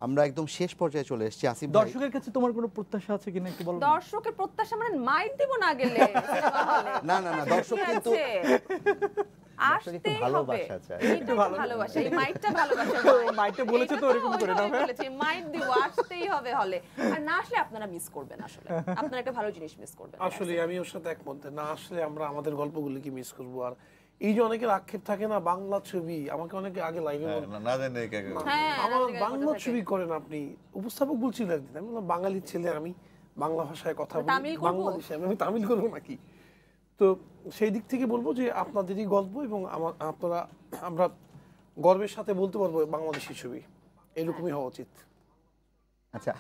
আমরা একদম শেষ পর্যায়ে চলে এসেছি। আসিফ ভাই, দর্শকের কাছে তোমার কোনো প্রত্যাশা আছে কিনা একটু বলো। দর্শকের প্রত্যাশা মানে মাইক দিব না গেলে? না দর্শক কিন্তু আসতেই হবে, একটু ভালোবাসা, এই মাইকটা ভালোবাসা, মাইকটা বলেছে তো এরকম করে না, বলেছে মাইক দিব, আসতেই হবে হলে। আর না আসলে আপনারা মিস করবেন, আসলে আপনারা একটা ভালো জিনিস মিস করবেন। আসলে আমি ওর সাথে একমত, না আসলে আমরা আমাদের গল্পগুলোকে মিস করব। আর এই যে অনেকের আক্ষেপ থাকে না, বাংলা ছবি, আমাকে অনেকে আগে লাইভে না জানে আমার বাংলা ছবি করেন আপনি, উপস্থাপক বলছিল একদিন, আমি বললাম বাঙালি ছেলে, আমি বাংলা ভাষায় কথা বলি, বাংলাদেশে আমি তামিল করবো নাকি? তো সেই দিক থেকে বলবো যে আপনাদেরই গল্প, এবং আমরা গর্বের সাথে বলতে পারবো বাংলাদেশি ছবি, এরকমই হওয়া উচিত। আচ্ছা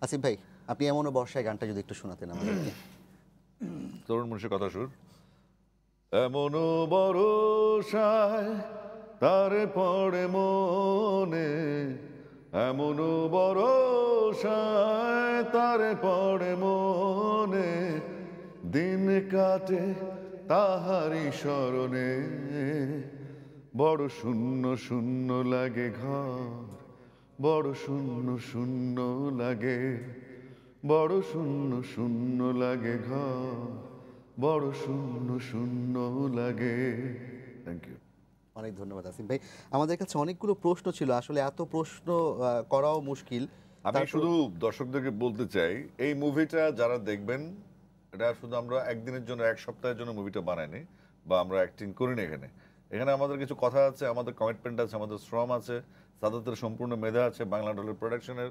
আসিফ ভাই, আপনি এমনও বর্ষায় গানটা যদি একটু শোনাতেন আমাদেরকে। তরুণ মুন্সির কথা সুর। এমনও বর্ষায় তারে পড়ে মনে, এমনও বর্ষায় তারে পড়ে মনে, দিন কাটে তাহারি স্মরণে, বড় শূন্য শূন্য লাগে ঘর, বড় শূন্য শূন্য লাগে, বড় শূন্য শূন্য লাগে ঘর, বড় শূন্য শূন্য লাগে। থ্যাংক ইউ, অনেক ধন্যবাদ আসিফ ভাই। আমাদের কাছে অনেকগুলো প্রশ্ন ছিল, আসলে এত প্রশ্ন করাও মুশকিল। আমি শুধু দর্শকদেরকে বলতে চাই, এই মুভিটা যারা দেখবেন, এটা শুধু আমরা একদিনের জন্য, এক সপ্তাহের জন্য মুভিটা বানাইনি, বা আমরা অ্যাক্টিং করিনি। এখানে আমাদের কিছু কথা আছে, আমাদের কমিটমেন্ট আছে, আমাদের শ্রম আছে, সাদাতের সম্পূর্ণ মেধা আছে, বাংলা ডলের প্রোডাকশনের,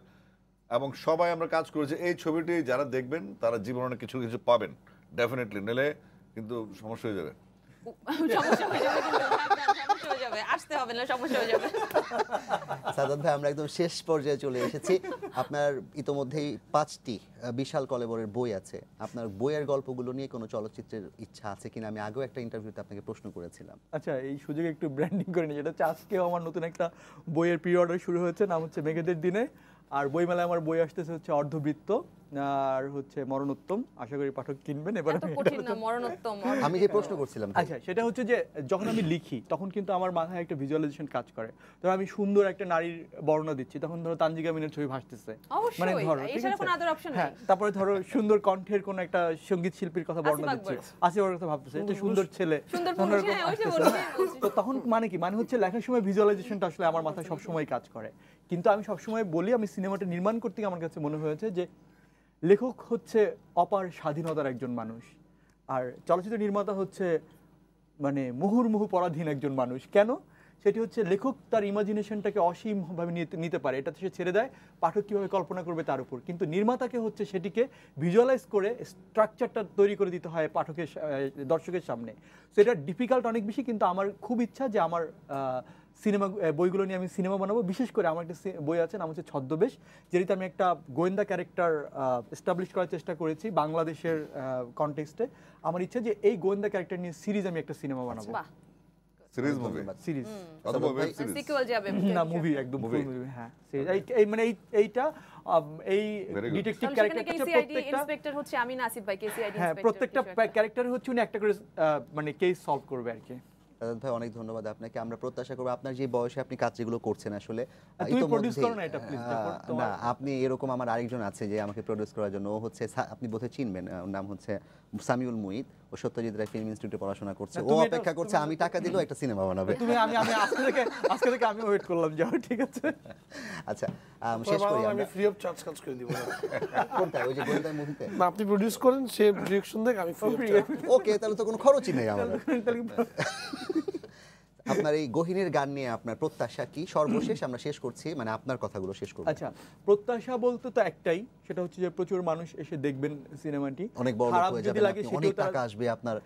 এবং সবাই আমরা কাজ করেছি। এই ছবিটি যারা দেখবেন তারা জীবনে কিছু কিছু পাবেন ডেফিনেটলি, নিলে কিন্তু সমস্যা হয়ে যাবে। সাদাত ভাই, আমরা একদম শেষ পর্যায়ে চলে এসেছি। আপনার ইতোমধ্যেই 5টি বিশাল কলেবরের বই আছে। আপনার বইয়ের গল্পগুলো নিয়ে কোনো চলচ্চিত্রের ইচ্ছা আছে কিনা? আমি আগেও একটা ইন্টারভিউতে আপনাকে প্রশ্ন করেছিলাম। আচ্ছা, এই সুযোগে একটু ব্র্যান্ডিং করে নিই, যেটা হচ্ছে আজকেও আমার নতুন একটা বইয়ের প্রি অর্ডার শুরু হয়েছে, নাম হচ্ছে মেঘেদের দিনে। আর বইমেলায় আমার বই আসতেছে হচ্ছে অর্ধবৃত্ত আর হচ্ছে মরণোত্তম। আশা করি পাঠক কিনবেন। এবার আমি যে প্রশ্ন করছিলাম, আচ্ছা, সেটা হচ্ছে যে যখন আমি লিখি তখন কিন্তু আমার মাথায় একটা ভিজুয়ালাইজেশন কাজ করে। ধরো আমি সুন্দর একটা নারীর বর্ণনা দিচ্ছি, তখন ধরো তানজিকা মিনের ছবি ভাসতেছে, মানে ধরো ঠিক আছে, হ্যাঁ, তারপরে ধরো সুন্দর কণ্ঠের কোন একটা সঙ্গীত শিল্পীর কথা বর্ণনা দিচ্ছি, আসিফ ওর কথা ভাবতেছে, একটা সুন্দর ছেলে, তো তখন মানে কি, মানে হচ্ছে লেখার সময় ভিজুয়ালাইজেশনটা আসলে আমার মাথায় সবসময় কাজ করে। কিন্তু আমি সবসময় বলি, আমি সিনেমাটা নির্মাণ করতে গিয়ে আমার কাছে মনে হয়েছে যে লেখক হচ্ছে অপার স্বাধীনতার একজন মানুষ, আর চলচ্চিত্র নির্মাতা হচ্ছে মানে মুহুর্মুহু পরাধীন একজন মানুষ। কেন? সেটি হচ্ছে লেখক তার ইমাজিনেশনটাকে অসীমভাবে নিতে পারে, এটা সে ছেড়ে দেয় পাঠক কীভাবে কল্পনা করবে তার উপর। কিন্তু নির্মাতাকে হচ্ছে সেটিকে ভিজুয়ালাইজ করে স্ট্রাকচারটা তৈরি করে দিতে হয় পাঠকের, দর্শকের সামনে। সো এটা ডিফিকাল্ট অনেক বেশি, কিন্তু আমার খুব ইচ্ছা যে আমার সিনেমা বইগুলো নিয়ে আমি সিনেমা বানাবো। বিশেষ করে আমার একটা বই আছে, নাম হচ্ছে ছদ্মবেশ, যেটিতে আমি একটা গোয়েন্দা ক্যারেক্টার এস্টাবলিশ করার চেষ্টা করেছি বাংলাদেশের কনটেক্সটে। আমার ইচ্ছা যে এই গোয়েন্দা ক্যারেক্টার নিয়ে সিরিজ আমি একটা সিনেমা বানাবো। সিরিজ মুভি, সিরিজ অথবা ওয়েব সিরিজ, সিকুয়েল যাবে না মুভি, একদম ফুল মুভি। হ্যাঁ, এই মানে এইটা এই ডিটেকটিভ ক্যারেক্টারটা প্রত্যেকটা ইন্সপেক্টর হচ্ছে আমি না আসিফ ভাই, কেসিআইডি ইন্সপেক্টর, হ্যাঁ, প্রত্যেকটা ক্যারেক্টার হচ্ছে উনি একটা করে মানে কেস সলভ করবে আর কি। সাদাত ভাই, অনেক ধন্যবাদ আপনাকে। আমরা প্রত্যাশা করব আপনার যে বয়সে আপনি কাজ যেগুলো করছেন, আসলে না, আপনি এরকম, আমার আরেকজন আছে যে আমাকে প্রডিউস করার জন্য, ও হচ্ছে, আপনি বোধহয় চিনবেন, ওর নাম হচ্ছে সামিউল মুঈদ। ও সত্যজিৎ রায় ফিল্ম ইনস্টিটিউটে পড়াশোনা করছে, না, ও তুমি এটা- অপেক্ষা করছে আমি টাকা দিলেও একটা সিনেমা বানাবে। তুমি আমি আমি আজকে থেকে আমি ওয়েট করলাম, যাও ঠিক আছে। আচ্ছা শেষ করি আমি আমরা। ফ্রি অফ চার্জ কাজ করে দিব। কোনটা ওই যে গোয়েন্দা মুভিতে? না, আপনি প্রডিউস করেন, সে ডিরেকশন দেখ, আমি ফ্রি অফ চার্জ। ওকে, তাহলে তো কোনো খরচই নেই আমার। আপনার এই গহিনের গান নিয়ে আপনার প্রত্যাশা কি? সর্বশেষ আমরা শেষ করছি, মানে আপনার কথাগুলো শেষ করব। আচ্ছা, প্রত্যাশা বলতে তো একটাই, সেটা হচ্ছে যে প্রচুর মানুষ এসে দেখবেন সিনেমাটি, অনেক বড় খারাপ হয়ে যদি যাবে, লাগে আপনি সেটাও অনেক তারা- টাকা আসবে আপনার।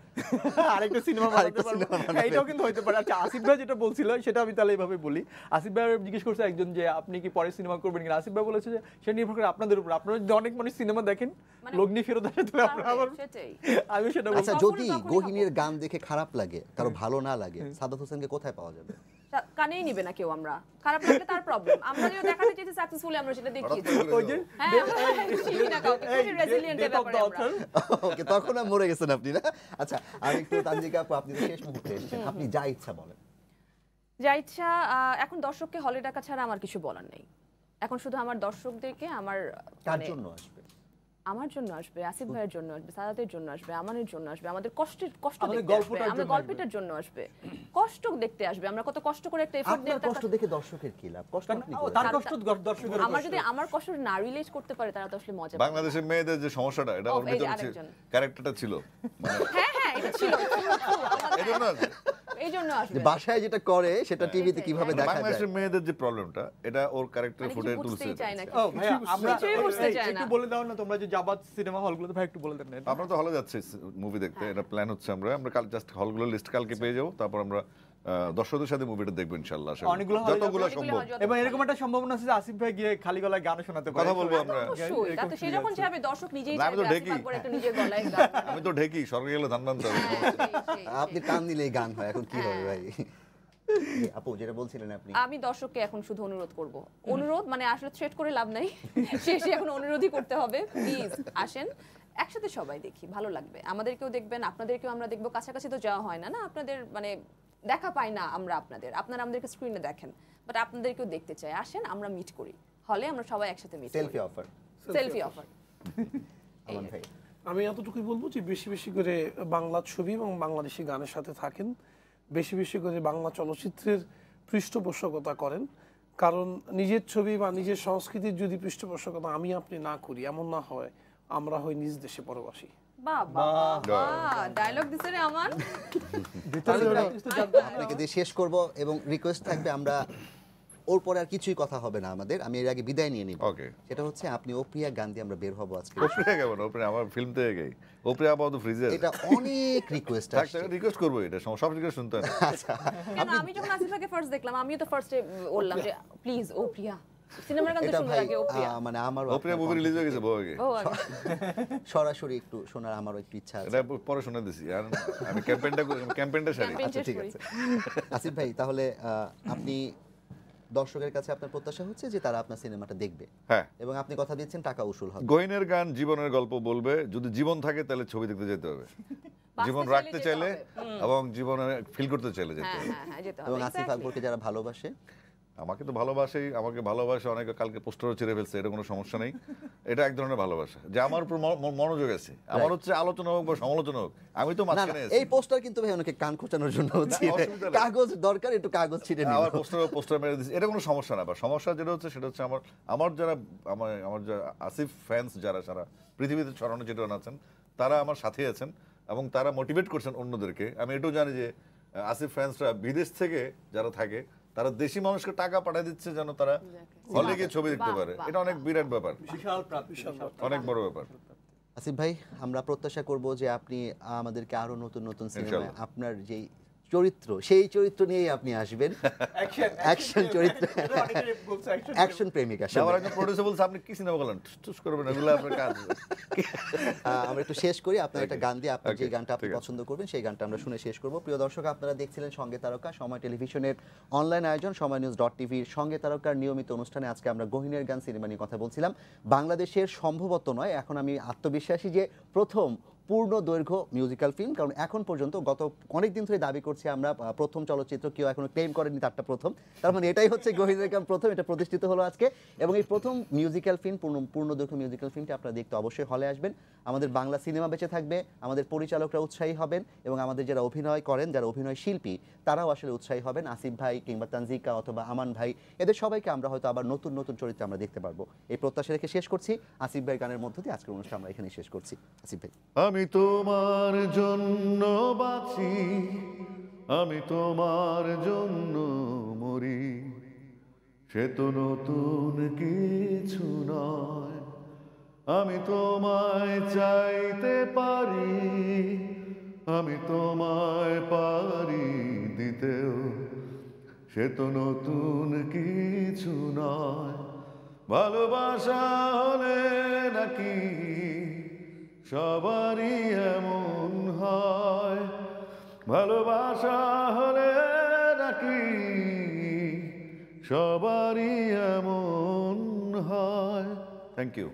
আরেকটা সিনেমা বানাতে পারবো, এটাও কিন্তু হতে পারে। আচ্ছা, আসিফ ভাই যেটা বলছিল সেটা আমি তাহলে এইভাবে বলি। আসিফ ভাই জিজ্ঞেস করছে একজন যে আপনি কি পরে সিনেমা করবেন কিনা, আসিফ ভাই বলেছে যে সেটা নির্ভর করে আপনাদের উপর। আপনারা যদি অনেক মানুষ সিনেমা দেখেন, লগ্নি ফেরত আসে, তাহলে আপনারা আবার, আমি সেটা বলছি। আচ্ছা, যদি গহিনের গান দেখে খারাপ লাগে, কারো ভালো না লাগে, সাদাত হোসেনকে কোথায় পাওয়া যাবে? কানেই নিবে না কেউ, আমরা খারাপ লাগলে তার প্রবলেম। আমরা যেটা দেখাতে চাইছি সাকসেসফুলি, আমরা সেটা দেখিয়েছি। ওই যে চিনি না কাউকে, খুবই রেজিলিয়েন্ট এর ব্যাপারে আমরা। ওকে, তখন আর মরে গেছেন আপনি না? আচ্ছা, আমি একটু তানজিকা আপু, আপনি তো শেষ মুহূর্তে এসেছেন, আপনি যা ইচ্ছা বলেন। যা ইচ্ছা, এখন দর্শককে হলে ডাকা ছাড়া আমার কিছু বলার নেই। এখন শুধু আমার দর্শকদেরকে, আমার কার জন্য আসবে? আমার জন্য আসবে, আসিফ ভাইয়ের জন্য আসবে, সাদাতের জন্য আসবে, আমানের জন্য আসবে, আমাদের কষ্ট আমাদের দেখতে আসবে, আমাদের গল্পটার জন্য আসবে, কষ্ট দেখতে আসবে। আমরা কত কষ্ট করে একটা এফর্ট দিয়ে আপনার কষ্ট দেখে দর্শকের কি লাভ? কষ্ট আপনি করেন। তার কষ্ট দর্শকের আমার যদি আমার কষ্ট না রিলেট করতে পারে, তারা তো আসলে মজা পাবে। বাংলাদেশের মেয়েদের যে সমস্যাটা, এটা ওর ভিতরে ক্যারেক্টারটা ছিল, মানে হ্যাঁ এটা ছিল, এজন্য এই জন্য আসবে। যে বাসায় যেটা করে সেটা টিভিতে কিভাবে দেখা যায়। বাংলাদেশের মেয়েদের যে প্রবলেমটা, এটা ওর ক্যারেক্টারে ফুটে তুলছে। ও ভাই, আমরা একটু বলে দাও না, তোমরা যে জাবাত সিনেমা হলগুলোতে, ভাই একটু বলে দেন না। আমরা তো হলে যাচ্ছি মুভি দেখতে, এটা প্ল্যান হচ্ছে। আমরা কাল জাস্ট হলগুলো লিস্ট কালকে পেয়ে যাবো, তারপর আমরা দর্শকদের সাথে মুভিটা দেখবো ইনশাআল্লাহ, অনেকগুলো যতগুলো সম্ভব। এবং এরকম একটা সম্ভাবনা আছে যে আসিফ ভাই গিয়ে খালি গলায় গান শোনাতে পারে, কথা বলবো আমরা। তাতে সে যখন যাবে, দর্শক নিজেই আমি তো চাইবে ঢেকি, আসিফ একটা নিজের গলায় গান। আমি তো ঢেকি, স্বর্গে গেলে ধান বানতে হবে। আপনি টান দিলেই গান হয়, এখন কি হবে ভাই? আপু যেটা বলছিলেন আপনি। আমি দর্শককে এখন শুধু অনুরোধ করব, অনুরোধ মানে আসলে থ্রেট করে লাভ নাই, শেষে এখন অনুরোধই করতে হবে, প্লিজ আসেন, একসাথে সবাই দেখি, ভালো লাগবে। আমাদেরকেও দেখবেন, আপনাদেরকেও আমরা দেখবো। কাছাকাছি তো যাওয়া হয় না, না আপনাদের মানে দেখা পাই না আমরা আপনারা আমাদেরকে স্ক্রিনে দেখেন, বাট আপনাদেরকেও দেখতে চাই। আসেন, আমরা মিট করি হলে, আমরা সবাই একসাথে মিট করি। Selfie offer. আমি এতটুকুই বলবো যে বেশি বেশি করে বাংলা ছবি এবং বাংলাদেশি গানের সাথে থাকেন, বেশি বেশি করে বাংলা চলচ্চিত্রের পৃষ্ঠপোষকতা করেন। কারণ নিজের ছবি বা নিজের সংস্কৃতির যদি পৃষ্ঠপোষকতা আমি আপনি না করি, এমন না হয় আমরা হই নিজ দেশে পরবাসী। ডায়লগ দিছে রে আমার। আপনাকে দিয়ে শেষ করব এবং রিকোয়েস্ট থাকবে, আমরা ওর পরে আর কিছুই কথা হবে না আমাদের, আমি এর আগে বিদায় নিয়ে নিব। ওকে, সেটা হচ্ছে আপনি ওপ্রিয়া গান দিয়ে আমরা বের হব আজকে। ওপ্রিয়া কেমন? ওপ্রিয়া আমার ফিল্ম থেকে গেই, ওপ্রিয়া আপাতত ফ্রিজে। এটা অনেক রিকোয়েস্ট আসছে, রিকোয়েস্ট করব, এটা সব রিকোয়েস্ট শুনতে হয় না। আচ্ছা, আমি যখন আসিফ ভাইকে ফার্স্ট দেখলাম, আমিও তো ফার্স্টে বললাম যে প্লিজ ওপ্রিয়া, সিনেমার গান তো এটা শুনতে ভাই লাগে ওপ্রিয়া। মানে আমার ওপ্রিয়া মুভি রিলিজ হয়ে গেছে বউকে, সরাসরি একটু শোনার আমারও একটু ইচ্ছা আছে। এটা পরে শুনে দিছি, আর আমি ক্যাম্পেইনটা সারি। আচ্ছা ঠিক আছে আসিফ ভাই, তাহলে আপনি দর্শকের কাছে আপনার প্রত্যাশা হচ্ছে যে তারা আপনার সিনেমাটা দেখবে, হ্যাঁ, এবং আপনি কথা দিচ্ছেন টাকা উসুল হবে। গহিনের গান জীবনের গল্প বলবে, যদি জীবন থাকে তাহলে ছবি দেখতে যেতে হবে, জীবন রাখতে চাইলে এবং জীবনে ফিল করতে চাইলে যেতে হবে। এবং আসিফ আকবরকে যারা ভালোবাসে, আমাকে তো ভালোবাসেই, আমাকে ভালোবাসে অনেকে, কালকে পোস্টারও ছেড়ে ফেলছে, এটা কোনো সমস্যা নেই। এটা এক ধরনের ভালোবাসা যে আমার উপর মনোযোগ আছে, আমার হচ্ছে আলোচনা হোক বা সমালোচনা হোক, আমি তো মাঝখানে আছি। এই পোস্টার কিন্তু ভাই অনেকে কান খোঁচানোর জন্য হচ্ছে, কাগজ দরকার, একটু কাগজ ছিটে নিন, আমার পোস্টার মেরে দিচ্ছি, এটা কোনো সমস্যা না। বা সমস্যা যেটা হচ্ছে সেটা হচ্ছে আমার যারা আমার যারা আসিফ ফ্যান্স যারা সারা পৃথিবীতে ছড়ানো যেটা আছেন, তারা আমার সাথে আছেন এবং তারা মোটিভেট করছেন অন্যদেরকে। আমি এটাও জানি যে আসিফ ফ্যান্সরা বিদেশ থেকে যারা থাকে, তারা দেশি মানুষকে টাকা পাঠিয়ে দিচ্ছে যেন তারা হলে গিয়ে ছবি দেখতে পারে। এটা অনেক বিরাট ব্যাপার, অনেক বড় ব্যাপার। আসিফ ভাই, আমরা প্রত্যাশা করব যে আপনি আমাদেরকে আরো নতুন নতুন সিনেমা, আপনার যেই চরিত্র, সেই চরিত্র নিয়েই আপনি আসবেন, অ্যাকশন চরিত্র, অ্যাকশন প্রেমিক। আমার একজন প্রোডিউসার বলছে আপনি কি সিনেমা করলেন, টুস করবেন, এগুলো আপনার কাজ। আমরা একটু শেষ করি আপনার একটা গান দিয়ে, আপনি যে গানটা আপনি পছন্দ করবেন সেই গানটা আমরা শুনে শেষ করব। প্রিয় দর্শক, আপনারা দেখছিলেন সঙ্গে তারকা, সময় টেলিভিশনের অনলাইন আয়োজন সময়নিউজ.টিভির সঙ্গে তারকার নিয়মিত অনুষ্ঠানে। আজকে আমরা গহিনের গান সিনেমা নিয়ে কথা বলছিলাম। বাংলাদেশের সম্ভবত নয়, এখন আমি আত্মবিশ্বাসী যে প্রথম পূর্ণ দৈর্ঘ্য মিউজিক্যাল ফিল্ম, কারণ এখন পর্যন্ত গত অনেক দিন ধরে দাবি করছি আমরা প্রথম চলচ্চিত্র, কেউ এখনো ক্লেম করেনি তারটা প্রথম, তার মানে এটাই হচ্ছে গহীর রেখাম প্রথম, এটা প্রতিষ্ঠিত হলো আজকে। এবং এই প্রথম মিউজিক্যাল ফিল্ম, পূর্ণ দৈর্ঘ্য মিউজিক্যাল ফিল্মটি আপনারা দেখতে অবশ্যই হলে আসবেন। আমাদের বাংলা সিনেমা বেঁচে থাকবে, আমাদের পরিচালকরা উৎসাহী হবেন এবং আমাদের যারা অভিনয় করেন, যারা অভিনয় শিল্পী, তারাও আসলে উৎসাহী হবেন। আসিফ ভাই কিংবা তানজিকা অথবা আমান ভাই, এদের সবাইকে আমরা হয়তো আবার নতুন নতুন চরিত্রে আমরা দেখতে পারবো, এই প্রত্যাশা রেখে শেষ করছি। আসিফ ভাই গানের মধ্য দিয়ে আজকের অনুষ্ঠান আমরা এখানেই শেষ করছি। আসিফ ভাই। আমি তোমার জন্য বাঁচি, আমি তোমার জন্য মরি, সে তো নতুন কিছু নয়। আমি তোমায় চাইতে পারি, আমি তোমায় পারি দিতেও, সে তো নতুন কিছু নয়। ভালোবাসা হলে নাকি সবারই এমন হয়, ভালোবাসা হলে নাকি সবারই এমন হয়। Thank you.